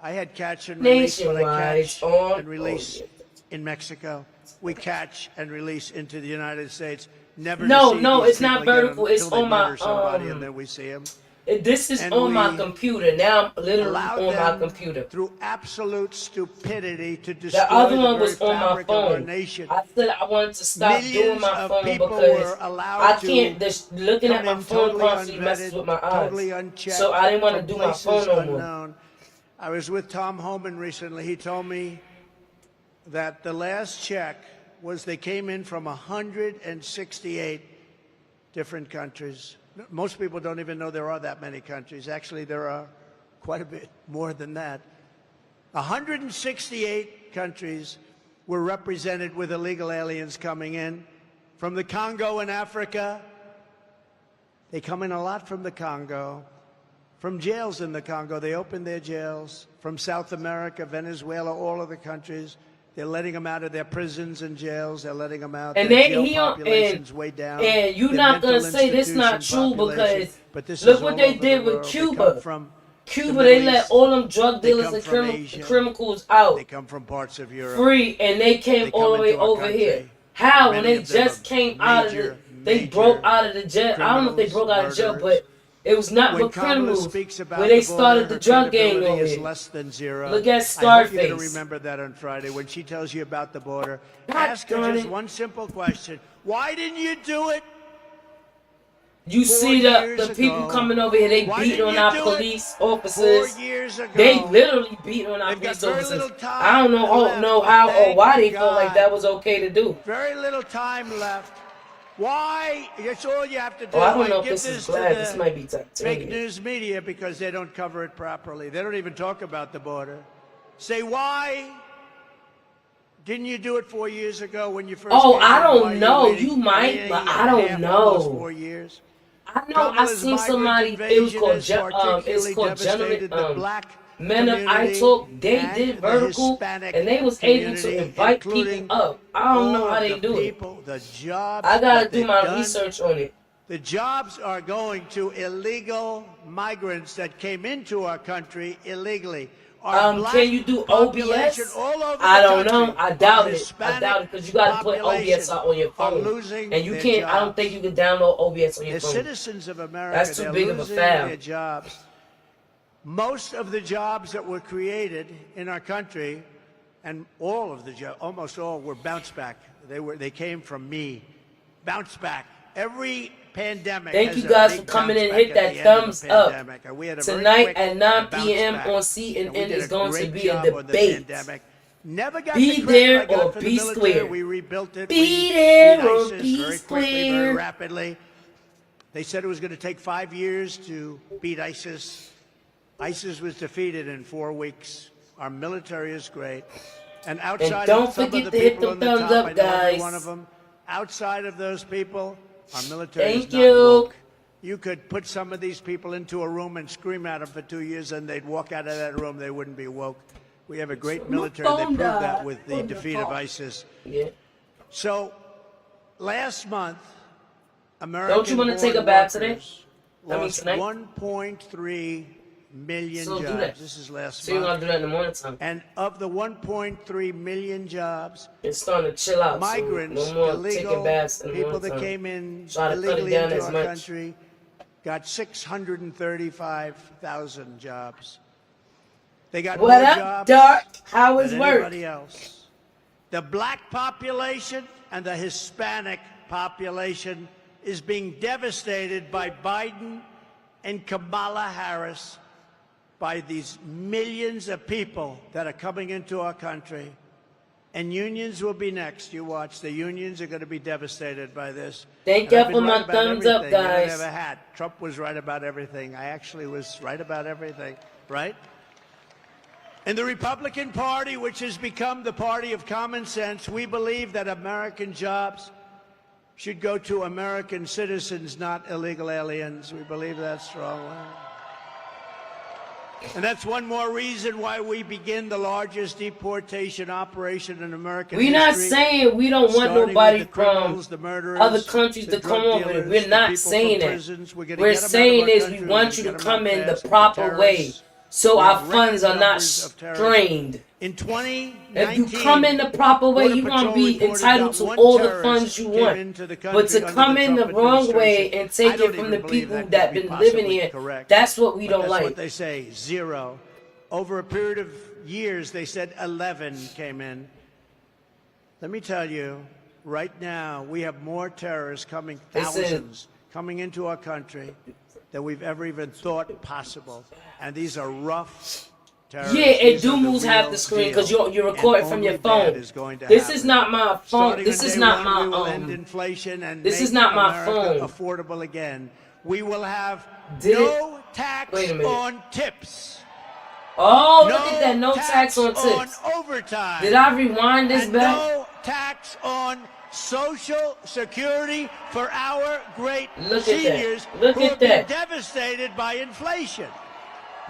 I had catch and release, but I catch and release in Mexico. We catch and release into the United States. Never.
No, it's not vertical. It's on my
and then we see them.
This is on my computer. Now I'm literally on my computer.
Through absolute stupidity to destroy
the other one was on my
fabric of our
phone.
nation.
I said I wanted to stop doing my phone because I can't. Just looking at my phone constantly messes with my eyes. So I didn't want to do my phone no more.
I was with Tom Homan recently. He told me that the last check was they came in from 168 different countries. Most people don't even know there are that many countries. Actually, there are quite a bit more than that. 168 countries were represented with illegal aliens coming in. From the Congo in Africa, they come in a lot from the Congo. From jails in the Congo, they open their jails. From South America, Venezuela, all of the countries. They're letting them out of their prisons and jails. They're letting them out.
And
way down.
And you're not gonna say this not true because look what they did with Cuba. Cuba, they let all them drug dealers and criminals out.
They come from parts of Europe.
Free, and they came all the way over here. How? When they just came out of the, they broke out of the jail. I don't know if they broke out of jail, but it was not for criminals when they started the drug gang over here. Look at Scarface.
I want you to remember that on Friday when she tells you about the border. Ask her just one simple question. Why didn't you do it?
You see the people coming over here, they beat on our police officers.
4 years ago.
They literally beat on our police officers. I don't know how or why they felt like that was okay to do.
Very little time left. Why? That's all you have to do.
I don't know if this is glad. This might be
fake news media because they don't cover it properly. They don't even talk about the border. Say why didn't you do it 4 years ago when you first?
Oh, I don't know. You might, but I don't know.
4 years.
I know. I seen somebody. It was called Gentlemen. Men of I Talk, they did vertical, and they was able to invite people up. I don't know how they do it. I gotta do my research on it.
The jobs are going to illegal migrants that came into our country illegally.
Can you do OBS? I don't know. I doubt it. I doubt it because you got to put OBS out on your phone, and you can't. I don't think you can download OBS on your phone.
Citizens of America,
that's too big of a foul.
Jobs. Most of the jobs that were created in our country, and all of the jobs, almost all, were bounce back. They came from me. Bounce back. Every pandemic.
Thank you guys for coming in. Hit that thumbs up. Tonight at 9 p.m. on CNN is going to be a debate. Be there or be square.
We rebuilt it.
Be there or be square.
Very rapidly. They said it was going to take 5 years to beat ISIS. ISIS was defeated in 4 weeks. Our military is great. And outside
don't
of some
forget
of the
to hit
people
the
on the
thumbs
top,
up, guys.
One of them. Outside of those people, our military is
Thank
not
you.
woke. You could put some of these people into a room and scream at them for 2 years, and they'd walk out of that room. They wouldn't be woke. We have a great military. They proved that with the defeat of ISIS.
Yeah.
So, last month, American
Don't you want to take a bath today?
lost
tonight?
1.3 million
So do
jobs.
that.
This is last
So you're
month.
gonna do that in the morning time.
And of the 1.3 million jobs,
It's starting to chill out.
migrants,
so no more
illegal
taking baths in the
people
morning
that
time.
came in
Try to cut it
illegally
down
into
as
our
much.
country got 635,000 jobs. They got
What
more
up,
jobs
Dark? How is
than
work?
anybody else. The black population and the Hispanic population is being devastated by Biden and Kamala Harris, by these millions of people that are coming into our country. And unions will be next. You watch. The unions are going to be devastated by this.
Thank
And
you
I've
for
been
my
right about
thumbs up,
everything.
guys.
I never had. Trump was right about everything. I actually was right about everything, right? In the Republican Party, which has become the party of common sense, we believe that American jobs should go to American citizens, not illegal aliens. We believe that strongly. And that's one more reason why we begin the largest deportation operation in American
We're
history.
not saying we don't want
Starting
nobody
with the
from
criminals, the murderers,
other countries
the
to come
drug
over.
dealers,
We're
the
not
people
saying
from
that.
prisons. We're gonna
We're
get 'em out of
saying
our
is
country.
we
We're
want
gonna
you
get
to
'em
come
out
in the
fast.
proper way,
Terrorists.
so
We
our
have
funds
record
are not
numbers of terrorists.
strained.
In 2019,
If you come in the proper way,
Border
you're going to
Patrol
be
reported
entitled
not
to
one
all the
terrorist
funds you
came
want.
into the
But
country
to
under
come
the
in the
Trump
wrong way
administration.
and take
I don't
it from
even
the
believe
people
that
that
could be
been living
possibly
here,
correct.
that's what we
But
don't
that's
like.
what they say, 0. Over a period of years, they said 11 came in. Let me tell you, right now, we have more terrorists coming,
They said-
thousands, coming into our country than we've ever even thought possible. And these are rough terrorists.
Yeah, and
These are the
Dumus have
real
the screen
deal.
because you're
And
recording from your
only bad
phone.
is going to
This
happen.
is not my phone.
Starting
This
on
is
day
not
one, we will
my
end inflation and
this
make
is not my
America
phone.
affordable again. We will have
Did
no tax
Wait a minute.
on tips.
Oh, look at that! No tax on tips.
on overtime.
Did I rewind this
and
back?
no tax on Social Security for our great
Look at that.
seniors
Look
who
at
have been
that.
devastated by inflation.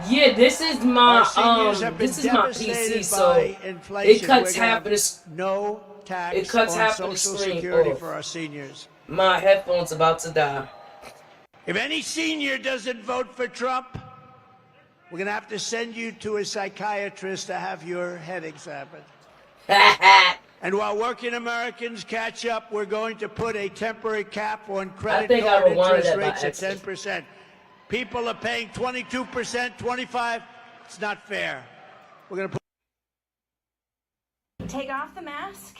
Yeah, this is my
Our seniors have been
this is my
devastated
PC, so
by inflation.
it cuts
We're gonna
half of
have
this.
no tax
It cuts
on
half of the
Social
screen
Security
off.
for our seniors.
My headphones about to die.
If any senior doesn't vote for Trump, we're going to have to send you to a psychiatrist to have your head examined. And while working Americans catch up, we're going to put a temporary cap on credit
think I
card
rewinded
interest
that by
rates at
accident.
10%. People are paying 22%, 25%. It's not fair. We're going to put
Take off the mask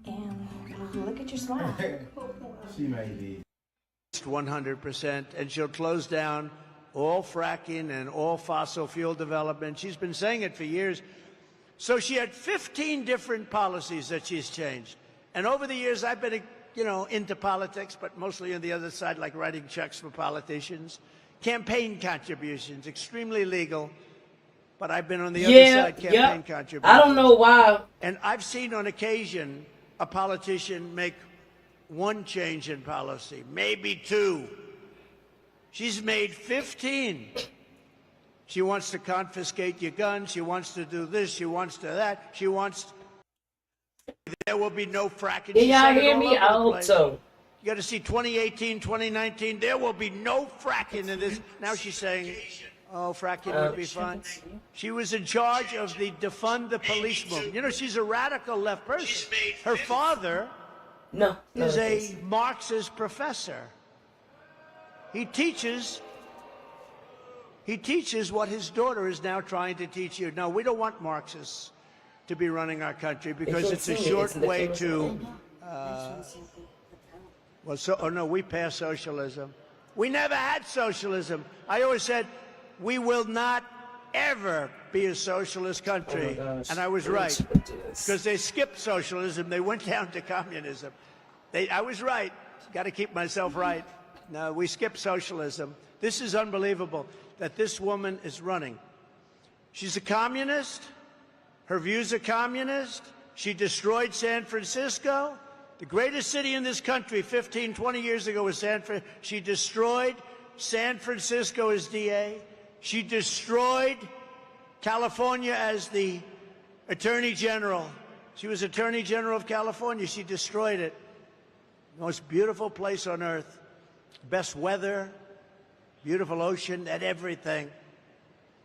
and look at your smile.
She may be.
100%, and she'll close down all fracking and all fossil fuel development. She's been saying it for years. So she had 15 different policies that she's changed. And over the years, I've been, into politics, but mostly on the other side, like writing checks for politicians. Campaign contributions, extremely legal. But I've been on the other side, campaign contributions.
I don't know why.
And I've seen on occasion a politician make one change in policy, maybe 2. She's made 15. She wants to confiscate your guns. She wants to do this. She wants to that. She wants. There will be no fracking.
Can
She's
y'all
saying it
hear
all
me?
over
I
the
hope
place.
so.
You got to see 2018, 2019. There will be no fracking in this. Now she's saying, oh, fracking would be fine. She was in charge of the defund the police movement. She's a radical left person. Her father
No.
is a Marxist professor. He teaches what his daughter is now trying to teach you. No, we don't want Marxists to be running our country because it's a short way to. We passed socialism. We never had socialism. I always said we will not ever be a socialist country, and I was right because they skipped socialism. They went down to communism. I was right. Got to keep myself right. No, we skipped socialism. This is unbelievable that this woman is running. She's a communist. Her views are communist. She destroyed San Francisco. The greatest city in this country 15, 20 years ago was San Francisco. She destroyed San Francisco as DA. She destroyed California as the Attorney General. She was Attorney General of California. She destroyed it. Most beautiful place on earth. Best weather, beautiful ocean, and everything.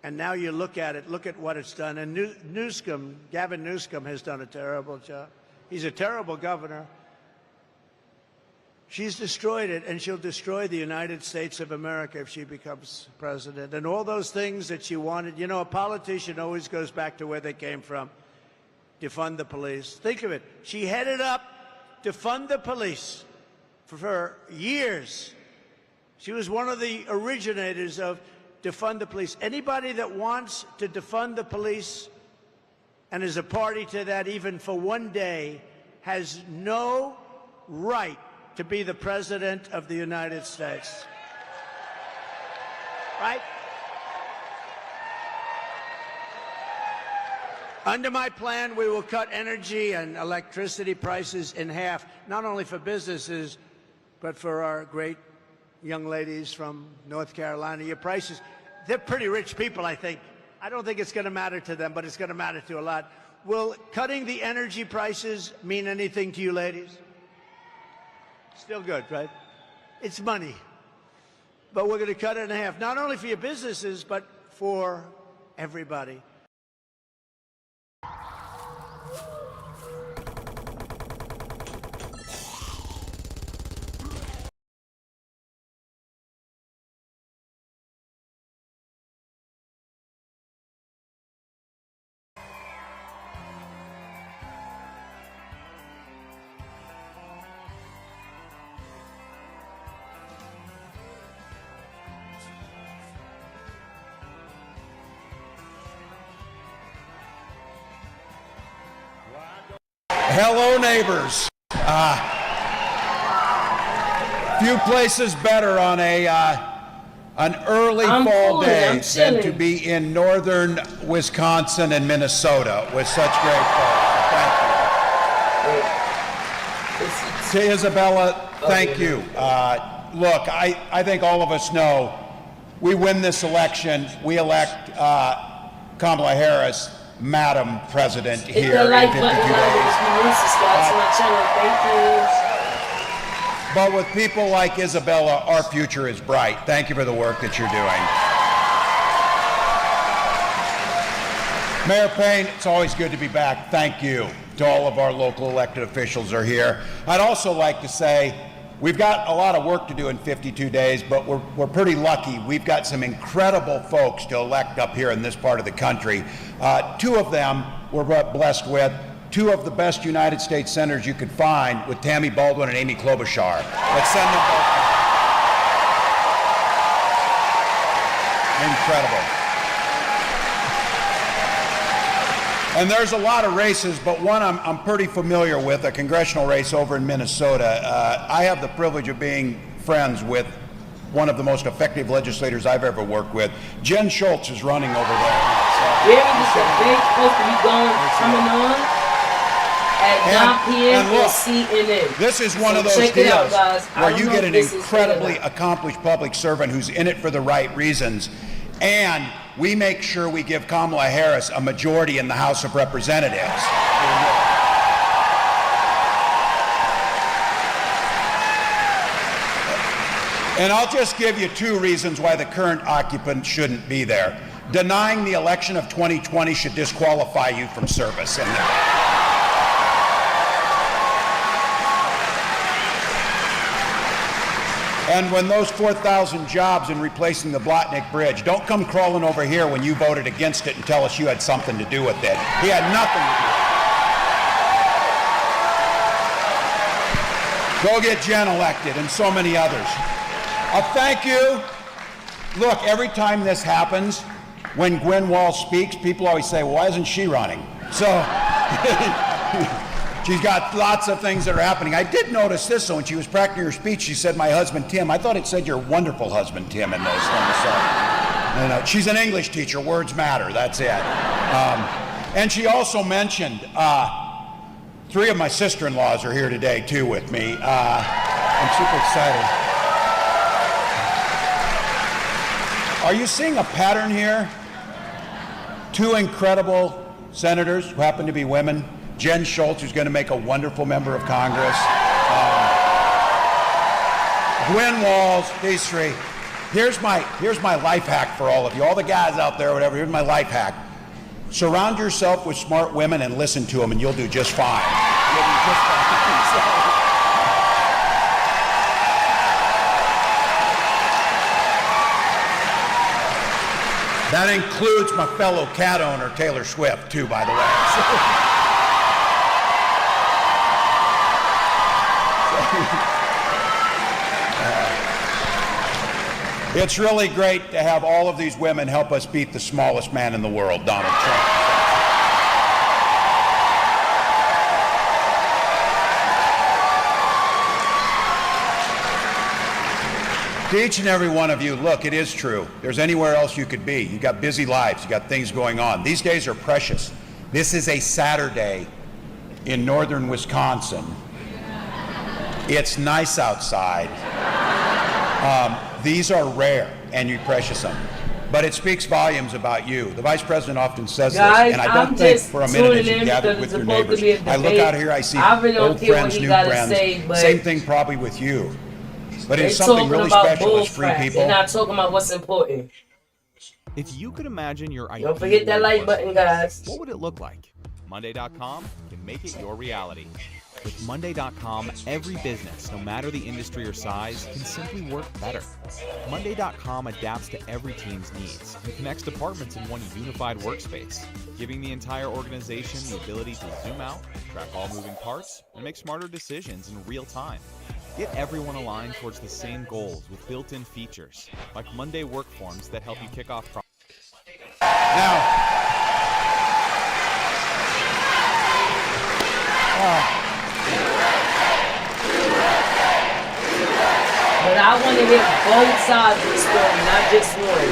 And now you look at it, look at what it's done. And Newsom, Gavin Newsom, has done a terrible job. He's a terrible governor. She's destroyed it, and she'll destroy the United States of America if she becomes president. And all those things that she wanted. You know, a politician always goes back to where they came from. Defund the police. Think of it. She headed up defund the police for years. She was one of the originators of defund the police. Anybody that wants to defund the police and is a party to that even for one day has no right to be the President of the United States. Right? Under my plan, we will cut energy and electricity prices in half, not only for businesses, but for our great young ladies from North Carolina. Your prices, they're pretty rich people, I think. I don't think it's going to matter to them, but it's going to matter to a lot. Will cutting the energy prices mean anything to you ladies? Still good, right? It's money. But we're going to cut it in half, not only for your businesses, but for everybody.
Hello, neighbors. Few places better on an early fall day than to be in northern Wisconsin and Minnesota with such great folks. Thank you. To Isabella, thank you. Look, I think all of us know we win this election, we elect Kamala Harris Madam President here in 52 days. But with people like Isabella, our future is bright. Thank you for the work that you're doing. Mayor Payne, it's always good to be back. Thank you to all of our local elected officials who are here. I'd also like to say we've got a lot of work to do in 52 days, but we're pretty lucky. We've got some incredible folks to elect up here in this part of the country. Two of them we're blessed with, two of the best United States senators you could find with Tammy Baldwin and Amy Klobuchar. Let's send them both back. Incredible. And there's a lot of races, but one I'm pretty familiar with, a congressional race over in Minnesota. I have the privilege of being friends with one of the most effective legislators I've ever worked with. Jen Schultz is running over there.
Where is this debate supposed to be coming on? At 9 p.m.
and look,
CNN.
This is one of those deals where you get an incredibly accomplished public servant who's in it for the right reasons. And we make sure we give Kamala Harris a majority in the House of Representatives. And I'll just give you two reasons why the current occupant shouldn't be there. Denying the election of 2020 should disqualify you from service. And when those 4,000 jobs in replacing the Blatnik Bridge, don't come crawling over here when you voted against it and tell us you had something to do with it. He had nothing to do with it. Go get Jen elected and so many others. Thank you. Look, every time this happens, when Gwen Walsh speaks, people always say, well, why isn't she running? So she's got lots of things that are happening. I did notice this, so when she was practicing her speech, she said, my husband, Tim. I thought it said your wonderful husband, Tim, in those things. So, she's an English teacher. Words matter. That's it. And she also mentioned, three of my sister-in-laws are here today, too, with me. I'm super excited. Are you seeing a pattern here? two incredible senators who happen to be women. Jen Schultz, who's going to make a wonderful member of Congress. Gwen Walls, these three. Here's my life hack for all of you, all the guys out there, whatever. Here's my life hack. Surround yourself with smart women and listen to them, and you'll do just fine. You'll do just fine. That includes my fellow cat owner, Taylor Swift, too, by the way. It's really great to have all of these women help us beat the smallest man in the world, Donald Trump. To each and every one of you, look, it is true. There's anywhere else you could be. You got busy lives. You got things going on. These days are precious. This is a Saturday in northern Wisconsin. It's nice outside. These are rare, and you precious them. But it speaks volumes about you. The Vice President often says
Guys,
this, and I don't think for a minute as you gather with your neighbors. I look out here, I see old friends, new friends. Same thing probably with you. But it's something really special as free people.
They're not talking about what's important.
If you could imagine your ideal
Don't forget that like button, guys.
what would it look like? Monday.com can make it your reality. With Monday.com, every business, no matter the industry or size, can simply work better. Monday.com adapts to every team's needs and connects departments in one unified workspace, giving the entire organization the ability to zoom out, track all moving parts, and make smarter decisions in real time. Get everyone aligned towards the same goals with built-in features, like Monday work forms that help you kick off projects.
But I want to hear both sides of the story, not just one.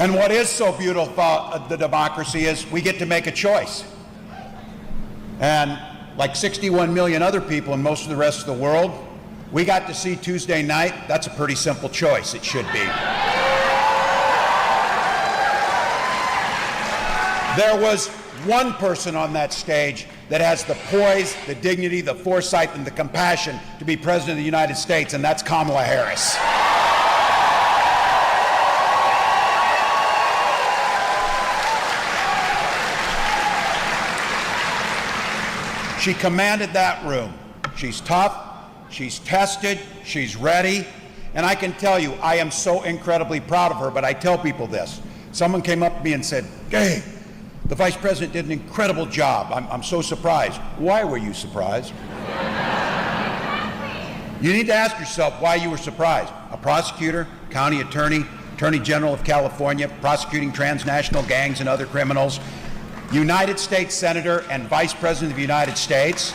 And what is so beautiful about the democracy is we get to make a choice. And like 61 million other people in most of the rest of the world, we got to see Tuesday night. That's a pretty simple choice, it should be. There was one person on that stage that has the poise, the dignity, the foresight, and the compassion to be President of the United States, and that's Kamala Harris. She commanded that room. She's tough, she's tested, she's ready, and I can tell you, I am so incredibly proud of her, but I tell people this. Someone came up to me and said, "Hey, the Vice President did an incredible job. I'm so surprised." Why were you surprised? You need to ask yourself why you were surprised. A prosecutor, county attorney, Attorney General of California, prosecuting transnational gangs and other criminals, United States Senator and Vice President of the United States.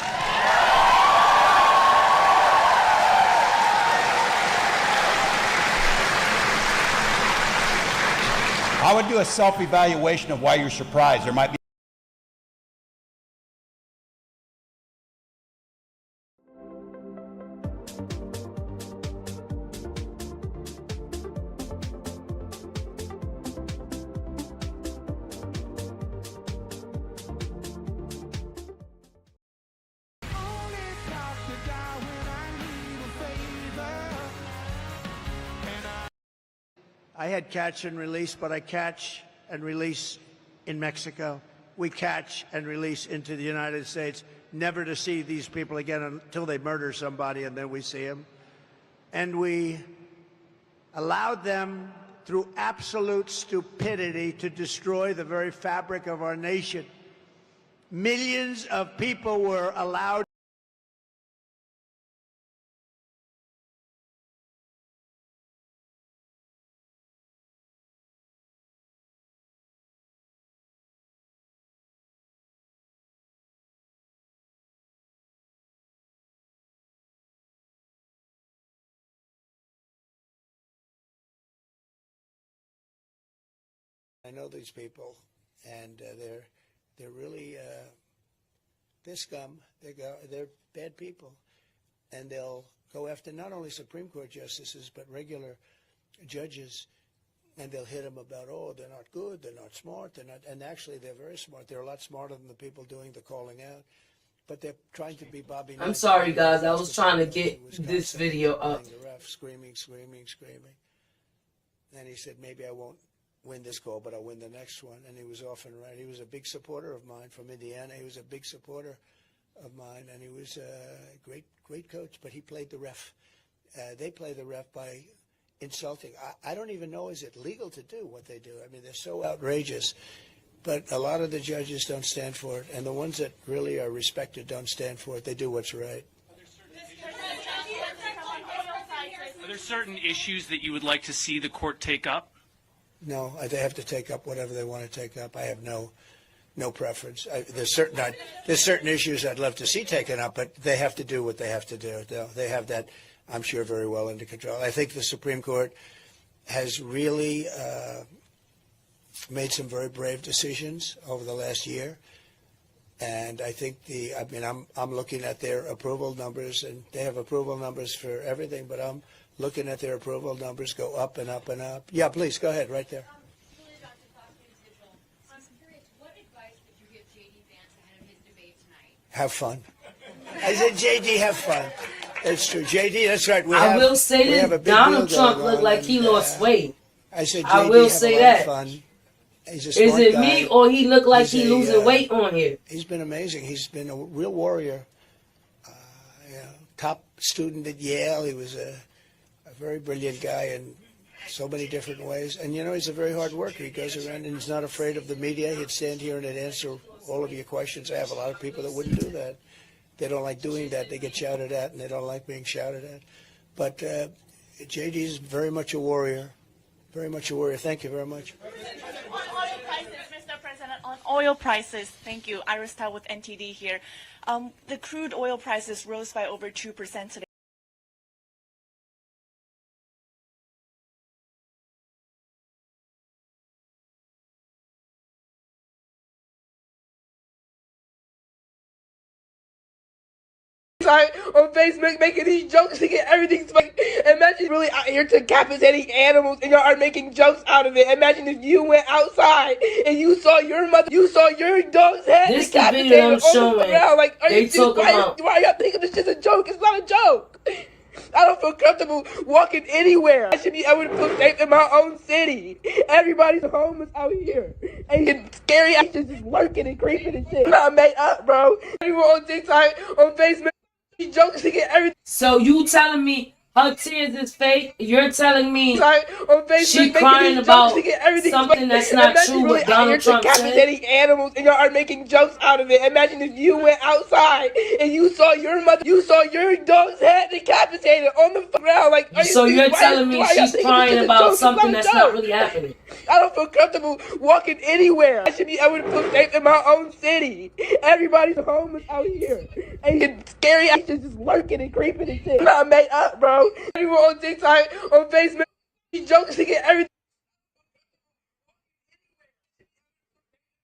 I would do a self-evaluation of why you're surprised. There might be
I had catch and release, but I catch and release in Mexico. We catch and release into the United States, never to see these people again until they murder somebody, and then we see them. And we allowed them, through absolute stupidity, to destroy the very fabric of our nation. Millions of people were allowed.
I know these people, and they're really they're scum. They're bad people, and they'll go after not only Supreme Court justices but regular judges and they'll hit them about, oh, they're not good, they're not smart, they're not, and actually they're very smart. They're a lot smarter than the people doing the calling out. But they're trying to be Bobby Knight.
I'm sorry, guys. I was trying to get this video up.
The ref screaming. And he said, maybe I won't win this call, but I'll win the next one. And he was often right. He was a big supporter of mine from Indiana. He was a big supporter of mine, and he was a great coach. But he played the ref. They play the ref by insulting. I don't even know, is it legal to do what they do? I mean, they're so outrageous. But a lot of the judges don't stand for it, and the ones that really are respected don't stand for it. They do what's right.
Are there certain issues that you would like to see the court take up?
No, they have to take up whatever they want to take up. I have no preference. There's certain issues I'd love to see taken up, but they have to do what they have to do. They have that, I'm sure, very well under control. I think the Supreme Court has really made some very brave decisions over the last year, and I think I'm looking at their approval numbers, and they have approval numbers for everything, but I'm looking at their approval numbers go up and up and up. Yeah, please go ahead, right there.
I'm curious, what advice would you give J.D. Vance ahead of his debate tonight?
Have fun. I said, J.D., have fun. It's true, J.D. That's right.
I will say this: Donald Trump looked like he lost weight.
I said,
I will say that.
Fun. He's a
Is
smart
it
guy.
me or he looked like he losing weight on here?
He's been amazing. He's been a real warrior. Top student at Yale. He was a very brilliant guy in so many different ways. And, he's a very hard worker. He goes around and he's not afraid of the media. He'd stand here and he'd answer all of your questions. I have a lot of people that wouldn't do that. They don't like doing that. They get shouted at, and they don't like being shouted at. But J.D. is very much a warrior. Very much a warrior. Thank you very much.
On oil prices, Mr. President, on oil prices, thank you. Iris Tao with NTD here. The crude oil prices rose by over 2% today.
On Facebook making these jokes to get everything funny. Imagine really out here decapitating animals and y'all are making jokes out of it. Imagine if you went outside and you saw your dog's head
This
decapitated
video I'm
on the
showing,
ground. Like, are
they
you serious? Why y'all thinking this is a joke? It's not a joke. I don't feel comfortable walking anywhere. I should be able to feel safe in my own city. Everybody's homeless out here. And it's scary. I just lurking and creeping and shit. I'm not made up, bro. Everyone on TikTok, on Facebook, these jokes to get everything.
So you telling me her tears is fake? You're telling me
on Facebook,
she crying about something that's not true what Donald Trump said?
Decapitating animals and y'all are making jokes out of it. Imagine if you went outside and you saw your dog's head decapitated on the ground. Like, are you
so
serious?
you're telling me she's crying about something that's not really happening?
I don't feel comfortable walking anywhere. I should be able to feel safe in my own city. Everybody's homeless out here. And it's scary. I just lurking and creeping and shit. I'm not made up, bro. Everyone on TikTok, on Facebook, these jokes to get everything.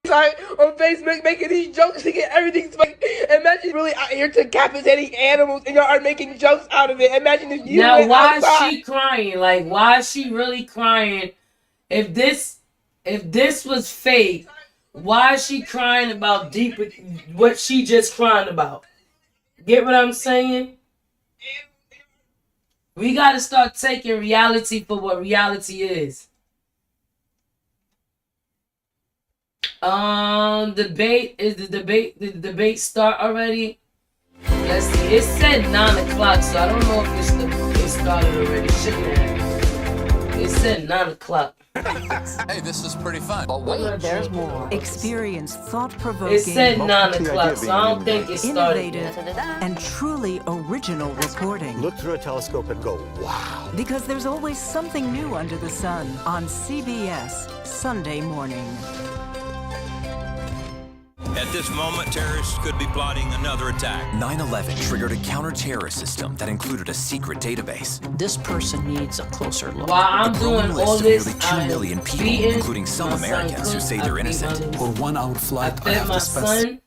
On Facebook making these jokes to get everything funny. Imagine really out here decapitating animals and y'all are making jokes out of it. Imagine if you
now
went
why
outside.
is she crying? Like, why is she really crying? If this was fake, why is she crying about what she just crying about? Get what I'm saying? We gotta start taking reality for what reality is. Did the debate start already? Let's see. It said 9 o'clock, so I don't know if it started already. Shouldn't have. It said 9 o'clock.
Hey, this is pretty fun. But wait,
there's more. Experience thought-provoking.
It said 9 o'clock, so I don't think it started.
Innovative and truly original reporting.
Look through a telescope and go, wow.
Because there's always something new under the sun on CBS Sunday morning.
At this moment, terrorists could be plotting another attack.
9/11 triggered a counter-terrorist system that included a secret database.
This person needs a closer look.
While I'm doing all this,
nearly 2 million people, including some Americans who say they're innocent.
Or 1 hour flight,
I fed my son.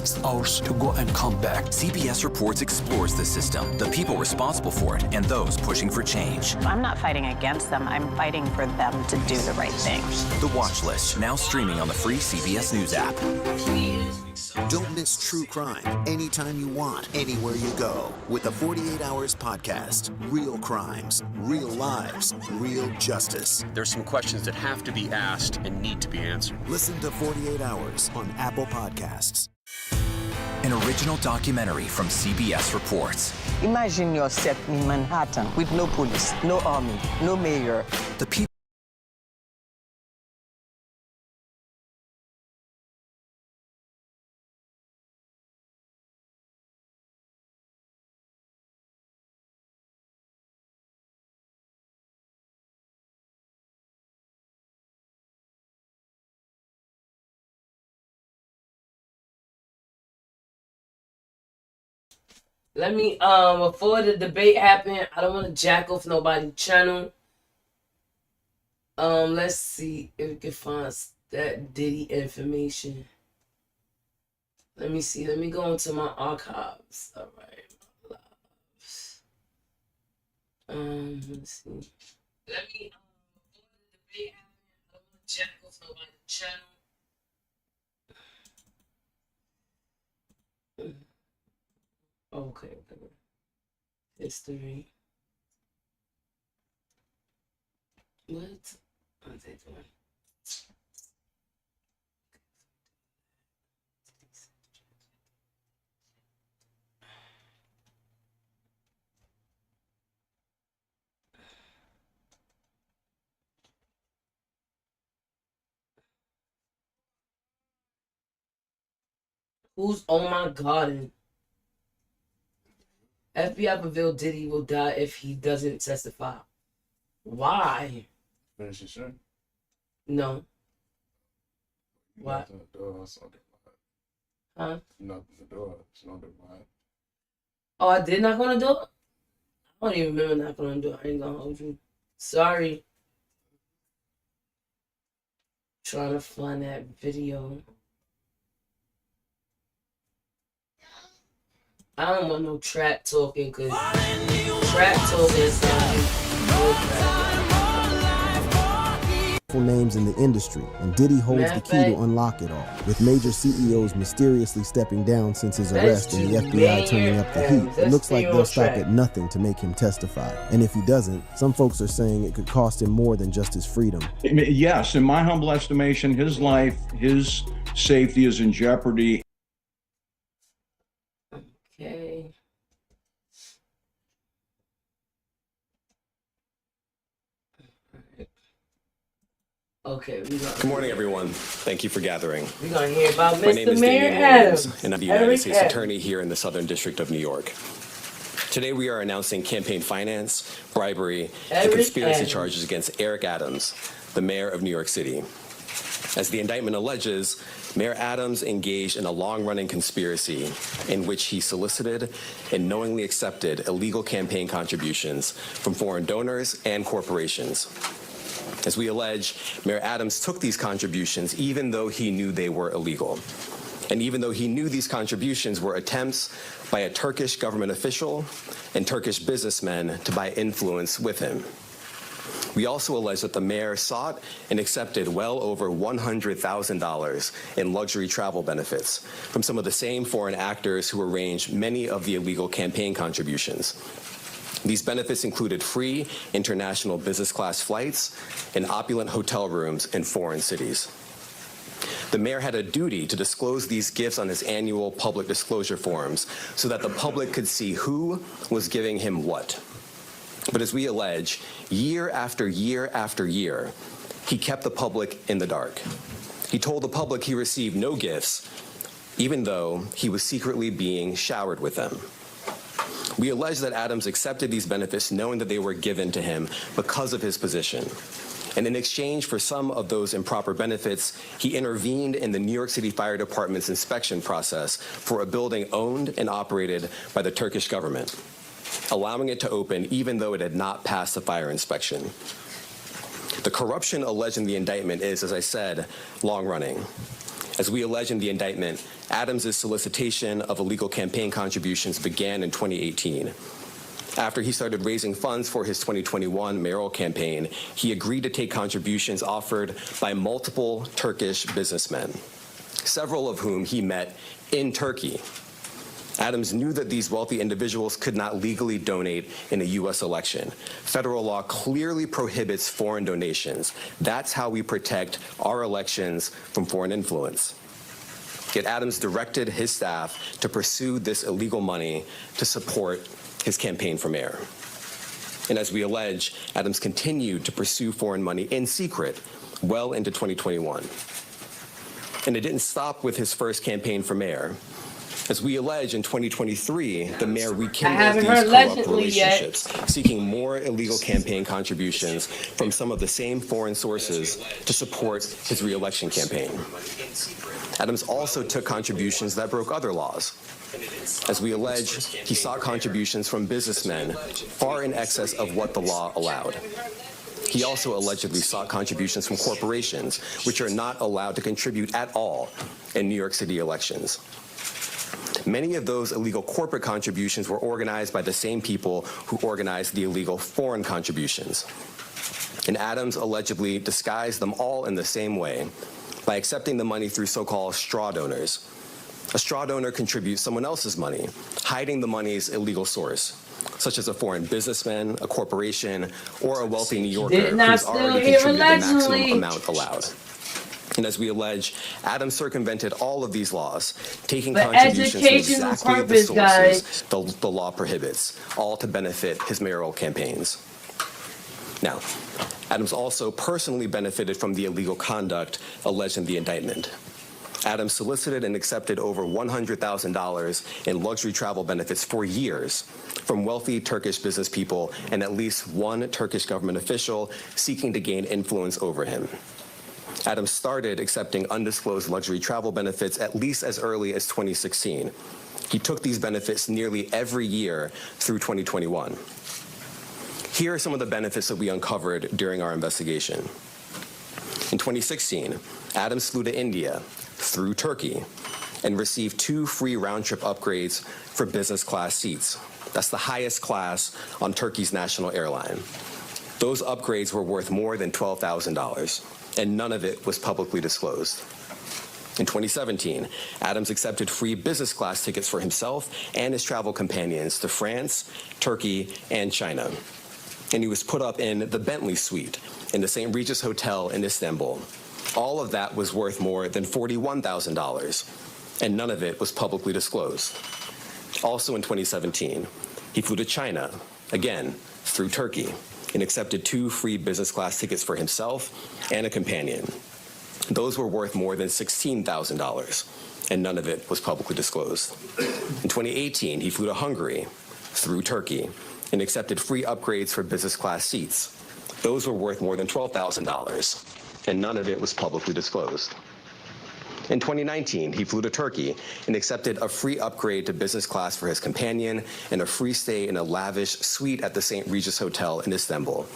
It's ours to go and come back. CBS Reports explores the system, the people responsible for it, and those pushing for change.
I'm not fighting against them. I'm fighting for them to do the right thing.
The Watch List, now streaming on the free CBS News app.
Don't miss true crime anytime you want, anywhere you go. With the 48 Hours podcast. Real crimes, real lives, real justice.
There's some questions that have to be asked and need to be answered.
Listen to 48 Hours on Apple Podcasts.
An original documentary from CBS Reports.
Imagine yourself in Manhattan with no police, no army, no mayor.
The people.
Let me, before the debate happened, I don't want to jack off nobody's channel. Let's see if we can find that Diddy information. Let me see. Let me go into my archives. All right. Let's see. Let me, before the debate happened, I don't want to jack off nobody's channel. Okay. History. What are they doing? Who's Oh My Garden? FBI revealed Diddy will die if he doesn't testify. Why?
Finish your shirt.
No.
You
Why?
knocked on the door or something.
Huh?
You knocked on the door. It's not the why.
Oh, I did knock on the door? I don't even remember knocking on the door. I ain't gonna hold you. Sorry. Trying to find that video. I don't want no trap talking, cause trap talking
names in the industry, and Diddy holds the key to unlock it all, with major CEOs mysteriously stepping down since his arrest and the FBI turning up the heat. It looks like they'll stop at nothing to make him testify, and if he doesn't, some folks are saying it could cost him more than just his freedom.
Yes, in my humble estimation, his life, his safety is in jeopardy.
Okay. Okay,
Good morning, everyone. Thank you for gathering.
We're going to hear about
My name
Mr.
is
Mayor
Damian
Adams.
Williams, and I'm the United
Eric
States
Adams.
Attorney here in the Southern District of New York. Today, we are announcing campaign finance, bribery, and
Eric
conspiracy
Adams.
charges against Eric Adams, the mayor of New York City. As the indictment alleges, Mayor Adams engaged in a long-running conspiracy in which he solicited and knowingly accepted illegal campaign contributions from foreign donors and corporations. As we allege, Mayor Adams took these contributions even though he knew they were illegal, and even though he knew these contributions were attempts by a Turkish government official and Turkish businessmen to buy influence with him. We also allege that the mayor sought and accepted well over $100,000 in luxury travel benefits from some of the same foreign actors who arranged many of the illegal campaign contributions. These benefits included free international business class flights and opulent hotel rooms in foreign cities. The mayor had a duty to disclose these gifts on his annual public disclosure forms so that the public could see who was giving him what. But as we allege, year after year after year, he kept the public in the dark. He told the public he received no gifts, even though he was secretly being showered with them. We allege that Adams accepted these benefits knowing that they were given to him because of his position. And in exchange for some of those improper benefits, he intervened in the New York City Fire Department's inspection process for a building owned and operated by the Turkish government, allowing it to open even though it had not passed the fire inspection. The corruption alleged in the indictment is, as I said, long-running. As we allege in the indictment, Adams' solicitation of illegal campaign contributions began in 2018. After he started raising funds for his 2021 mayoral campaign, he agreed to take contributions offered by multiple Turkish businessmen, several of whom he met in Turkey. Adams knew that these wealthy individuals could not legally donate in a U.S. election. Federal law clearly prohibits foreign donations. That's how we protect our elections from foreign influence. Yet Adams directed his staff to pursue this illegal money to support his campaign for mayor. And as we allege, Adams continued to pursue foreign money in secret well into 2021. And it didn't stop with his first campaign for mayor. As we allege, in 2023, the mayor rekindled these corrupt relationships, seeking more illegal campaign contributions from some of the same foreign sources to support his re-election campaign. Adams also took contributions that broke other laws. As we allege, he sought contributions from businessmen far in excess of what the law allowed. He also allegedly sought contributions from corporations, which are not allowed to contribute at all in New York City elections. Many of those illegal corporate contributions were organized by the same people who organized the illegal foreign contributions. And Adams allegedly disguised them all in the same way by accepting the money through so-called straw donors. A straw donor contributes someone else's money, hiding the money's illegal source, such as a foreign businessman, a corporation, or a wealthy New Yorker who's already contributed the maximum amount allowed. And as we allege, Adams circumvented all of these laws, taking contributions from exactly the sources the law prohibits, all to benefit his mayoral campaigns. Now, Adams also personally benefited from the illegal conduct alleged in the indictment. Adams solicited and accepted over $100,000 in luxury travel benefits for years from wealthy Turkish business people and at least one Turkish government official seeking to gain influence over him. Adams started accepting undisclosed luxury travel benefits at least as early as 2016. He took these benefits nearly every year through 2021. Here are some of the benefits that we uncovered during our investigation. In 2016, Adams flew to India through Turkey and received 2 free round-trip upgrades for business class seats. That's the highest class on Turkey's national airline. Those upgrades were worth more than $12,000. And none of it was publicly disclosed. In 2017, Adams accepted free business class tickets for himself and his travel companions to France, Turkey, and China. And he was put up in the Bentley Suite in the St. Regis Hotel in Istanbul. All of that was worth more than $41,000, and none of it was publicly disclosed. Also in 2017, he flew to China, again, through Turkey, and accepted 2 free business class tickets for himself and a companion. Those were worth more than $16,000, and none of it was publicly disclosed. In 2018, he flew to Hungary through Turkey and accepted free upgrades for business class seats. Those were worth more than $12,000, and none of it was publicly disclosed. In 2019, he flew to Turkey and accepted a free upgrade to business class for his companion and a free stay in a lavish suite at the St. Regis Hotel in Istanbul.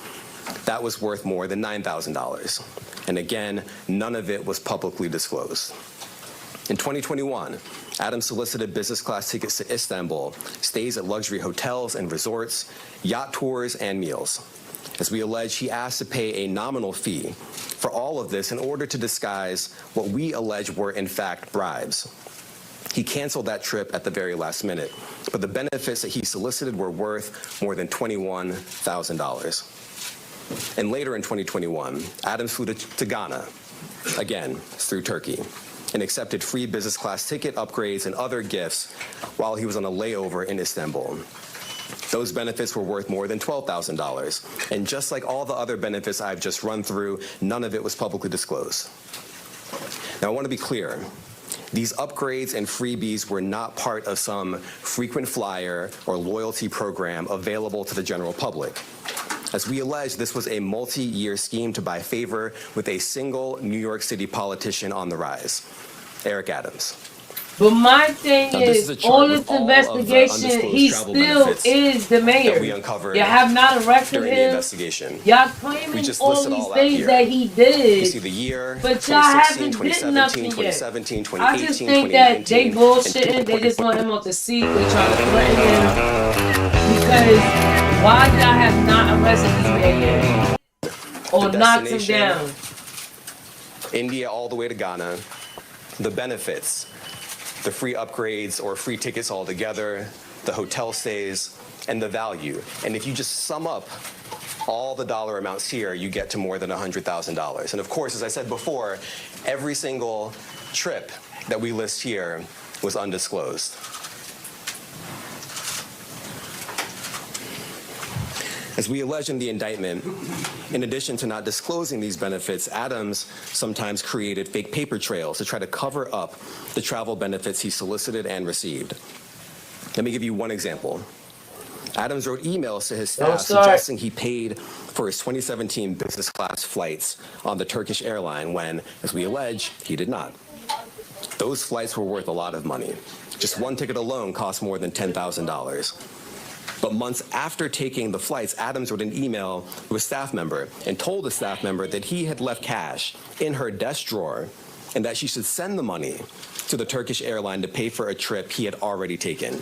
That was worth more than $9,000. And again, none of it was publicly disclosed. In 2021, Adams solicited business class tickets to Istanbul, stays at luxury hotels and resorts, yacht tours, and meals. As we allege, he asked to pay a nominal fee for all of this in order to disguise what we allege were, in fact, bribes. He canceled that trip at the very last minute, but the benefits that he solicited were worth more than $21,000. And later in 2021, Adams flew to Ghana, again, through Turkey, and accepted free business class ticket upgrades and other gifts while he was on a layover in Istanbul. Those benefits were worth more than $12,000. And just like all the other benefits I've just run through, none of it was publicly disclosed. Now, I want to be clear. These upgrades and freebies were not part of some frequent flyer or loyalty program available to the general public. As we allege, this was a multi-year scheme to buy favor with a single New York City politician on the rise, Eric Adams.
But my thing
Now, this
is,
is a chart
all
with
this
all of the
investigation,
undisclosed
he
travel
still
benefits
is the mayor.
that we uncovered
You have not arrested
during the
him.
investigation.
Y'all
We
claiming
just
all
listed
these
all out
things
here.
that he
You
did.
see the year,
But y'all
2016,
haven't did
2017,
nothing yet.
2017,
I just
2018,
think that they
2019,
bullshitting. They just want him off the seat. They trying to threaten him. Because why y'all have not arrested this man yet? Or
The
knocked him
destination,
down?
India all the way to Ghana, the benefits, the free upgrades or free tickets altogether, the hotel stays, and the value. And if you just sum up all the dollar amounts here, you get to more than $100,000. And of course, as I said before, every single trip that we list here was undisclosed. As we allege in the indictment, in addition to not disclosing these benefits, Adams sometimes created fake paper trails to try to cover up the travel benefits he solicited and received. Let me give you one example. Adams wrote emails to his staff suggesting he paid for his 2017 business class flights on the Turkish airline when, as we allege, he did not. Those flights were worth a lot of money. Just one ticket alone cost more than $10,000. But months after taking the flights, Adams wrote an email to a staff member and told the staff member that he had left cash in her desk drawer and that she should send the money to the Turkish airline to pay for a trip he had already taken.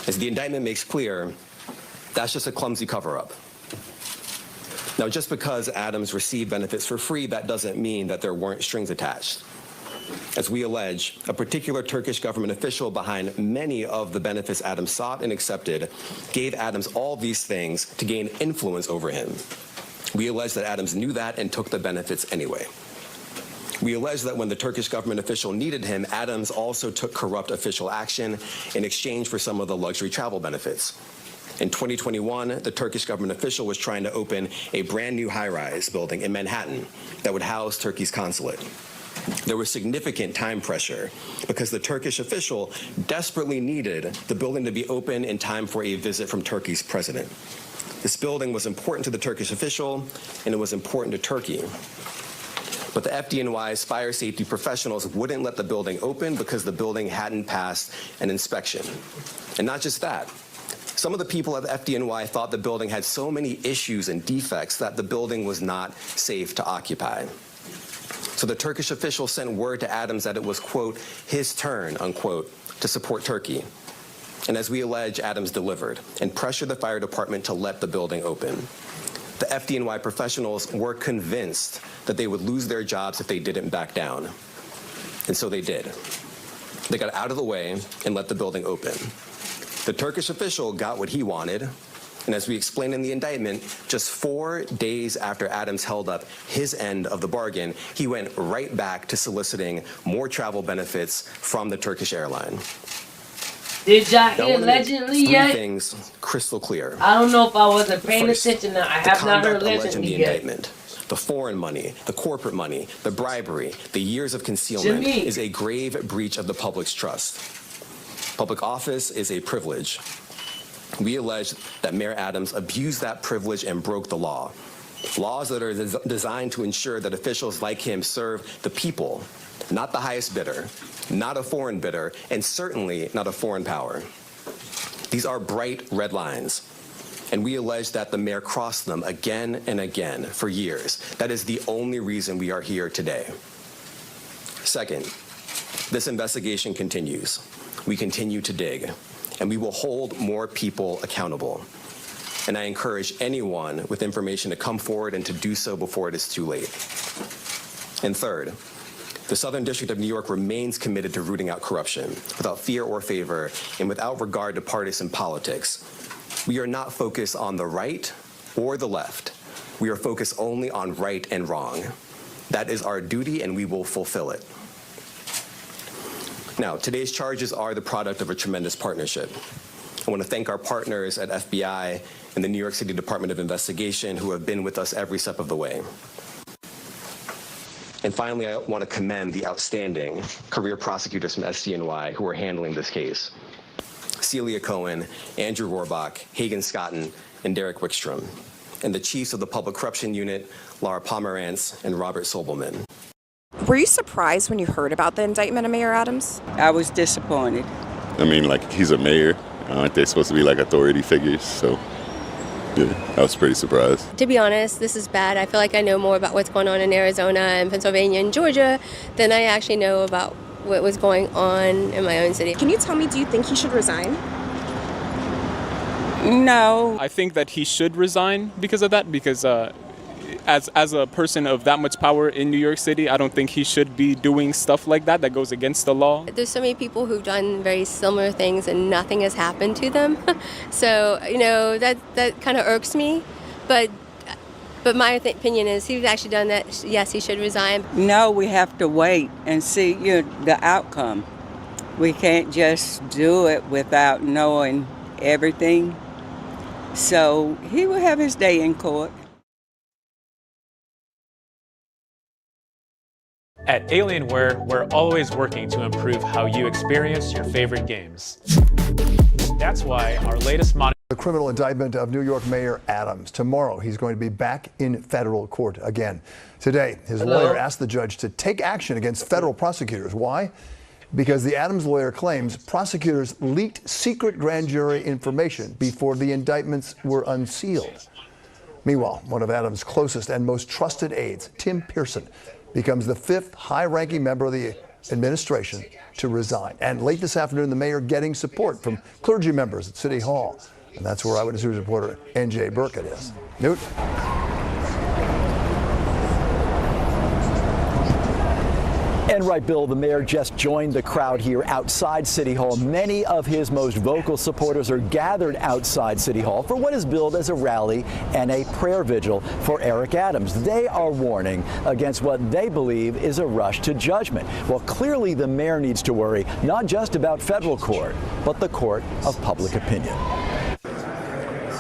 As the indictment makes clear, that's just a clumsy cover-up. Now, just because Adams received benefits for free, that doesn't mean that there weren't strings attached. As we allege, a particular Turkish government official behind many of the benefits Adams sought and accepted gave Adams all these things to gain influence over him. We allege that Adams knew that and took the benefits anyway. We allege that when the Turkish government official needed him, Adams also took corrupt official action in exchange for some of the luxury travel benefits. In 2021, the Turkish government official was trying to open a brand new high-rise building in Manhattan that would house Turkey's consulate. There was significant time pressure because the Turkish official desperately needed the building to be open in time for a visit from Turkey's president. This building was important to the Turkish official, and it was important to Turkey. But the FDNY's fire safety professionals wouldn't let the building open because the building hadn't passed an inspection. And not just that. Some of the people at the FDNY thought the building had so many issues and defects that the building was not safe to occupy. So the Turkish official sent word to Adams that it was, quote, his turn, unquote, to support Turkey. And as we allege, Adams delivered and pressured the fire department to let the building open. The FDNY professionals were convinced that they would lose their jobs if they didn't back down. And so they did. They got out of the way and let the building open. The Turkish official got what he wanted. And as we explained in the indictment, just 4 days after Adams held up his end of the bargain, he went right back to soliciting more travel benefits from the Turkish airline.
Did y'all
Now, I
hear
wanna make
allegedly
three
yet?
things crystal clear.
I don't know if I wasn't paying
First,
attention. I
the
have not heard
conduct alleged in
allegedly
the
yet.
indictment, the foreign money, the corporate money, the bribery, the years of concealment
Jimmy.
is a grave breach of the public's trust. Public office is a privilege. We allege that Mayor Adams abused that privilege and broke the law. Laws that are designed to ensure that officials like him serve the people, not the highest bidder, not a foreign bidder, and certainly not a foreign power. These are bright red lines, and we allege that the mayor crossed them again and again for years. That is the only reason we are here today. Second, this investigation continues. We continue to dig, and we will hold more people accountable. And I encourage anyone with information to come forward and to do so before it is too late. And third, the Southern District of New York remains committed to rooting out corruption without fear or favor and without regard to partisan politics. We are not focused on the right or the left. We are focused only on right and wrong. That is our duty, and we will fulfill it. Now, today's charges are the product of a tremendous partnership. I want to thank our partners at FBI and the New York City Department of Investigation who have been with us every step of the way. And finally, I want to commend the outstanding career prosecutors from SDNY who are handling this case. Celia Cohen, Andrew Rohrbach, Hagen Scotton, and Derek Wickstrom, and the chiefs of the Public Corruption Unit, Laura Pomerantz and Robert Sobelman.
Were you surprised when you heard about the indictment of Mayor Adams?
I was disappointed.
I mean, like, he's a mayor. Aren't they supposed to be like authority figures? So, yeah, I was pretty surprised.
To be honest, this is bad. I feel like I know more about what's going on in Arizona and Pennsylvania and Georgia than I actually know about what was going on in my own city.
Can you tell me, do you think he should resign?
No.
I think that he should resign because of that, because as a person of that much power in New York City, I don't think he should be doing stuff like that goes against the law.
There's so many people who've done very similar things and nothing has happened to them. So, that kind of irks me. But my opinion is he's actually done that. Yes, he should resign.
No, we have to wait and see the outcome. We can't just do it without knowing everything. So he will have his day in court.
At Alienware, we're always working to improve how you experience your favorite games. That's why our latest
The criminal indictment of New York Mayor Adams. Tomorrow, he's going to be back in federal court again. Today, his lawyer asked the judge to take action against federal prosecutors. Why? Because the Adams lawyer claims prosecutors leaked secret grand jury information before the indictments were unsealed. Meanwhile, one of Adams' closest and most trusted aides, Tim Pearson, becomes the 5th high-ranking member of the administration to resign. And late this afternoon, the mayor getting support from clergy members at City Hall. And that's where Eyewitness News reporter N.J. Burkett is. Newt?
And right, Bill, the mayor just joined the crowd here outside City Hall. Many of his most vocal supporters are gathered outside City Hall for what is billed as a rally and a prayer vigil for Eric Adams. They are warning against what they believe is a rush to judgment. Well, clearly the mayor needs to worry not just about federal court, but the court of public opinion.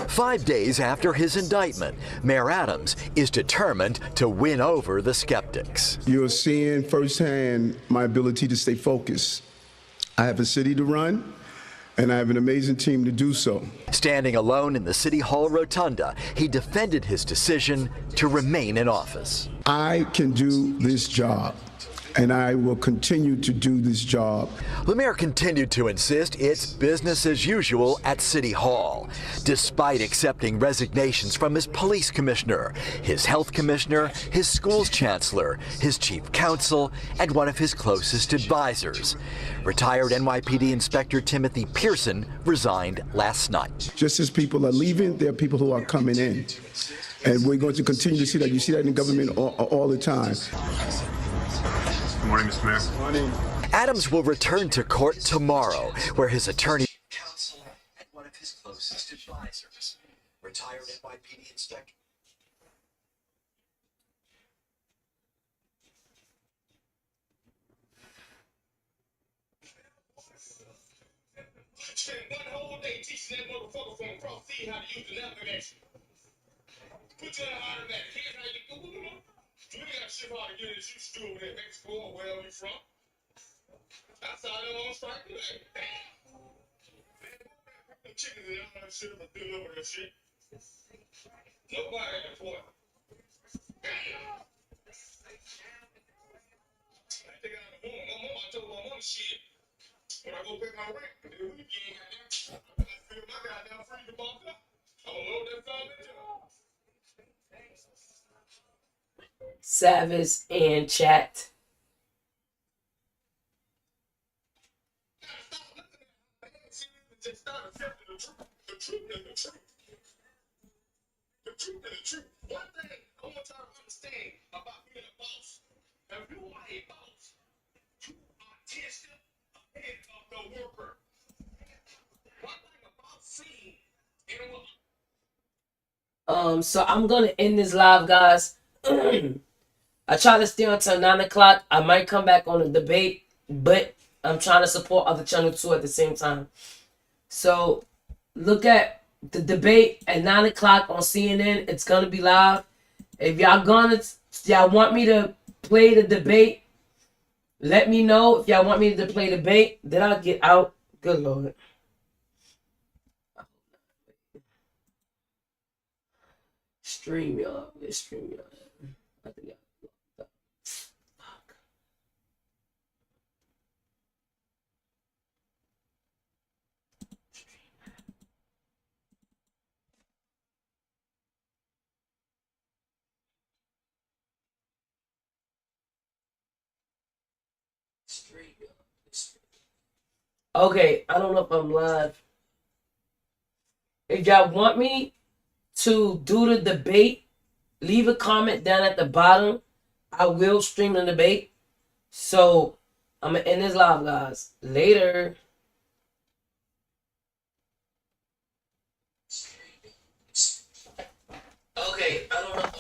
5 days after his indictment, Mayor Adams is determined to win over the skeptics.
You're seeing firsthand my ability to stay focused. I have a city to run, and I have an amazing team to do so.
Standing alone in the City Hall rotunda, he defended his decision to remain in office.
I can do this job, and I will continue to do this job.
The mayor continued to insist it's business as usual at City Hall, despite accepting resignations from his police commissioner, his health commissioner, his school's chancellor, his chief counsel, and one of his closest advisors. Retired NYPD Inspector Timothy Pearson resigned last night.
Just as people are leaving, there are people who are coming in. And we're going to continue to see that. You see that in government all the time.
Good morning, Mr. Mayor. Good morning. Adams will return to court tomorrow, where his attorney counsel and one of his closest advisors, retired NYPD Inspector.
Spent one whole day teaching that motherfucker from across the sea how to use the navigation. Put your automatic. Here's how you do it. You got to ship out to get it. You should do over there in Mexico or wherever you're from. That's how they're on strike today. Damn. The chickens and all that shit, but deliver that shit. Nobody at the point. Damn. I think I had a woman. My mom, I told my mom shit. When I go pay my rent, the weekend, I feel my goddamn freedom bumped up. I'm gonna load that family job.
Savage and chat.
The truth is the truth. The truth is the truth. One thing I want y'all to understand about being a boss. If you are a boss, you are tested ahead of the worker. One thing about seeing
so I'm gonna end this live, guys. I try to stay until 9 o'clock. I might come back on a debate, but I'm trying to support other channel 2 at the same time. So look at the debate at 9 o'clock on CNN. It's gonna be live. If y'all want me to play the debate, let me know. If y'all want me to play the debate, then I'll get out. Good Lord. Stream y'all. I think y'all. Okay, I don't know if I'm live. If y'all want me to do the debate, leave a comment down at the bottom. I will stream the debate. So, I'm going to end this live, guys. Later. Okay, I don't know.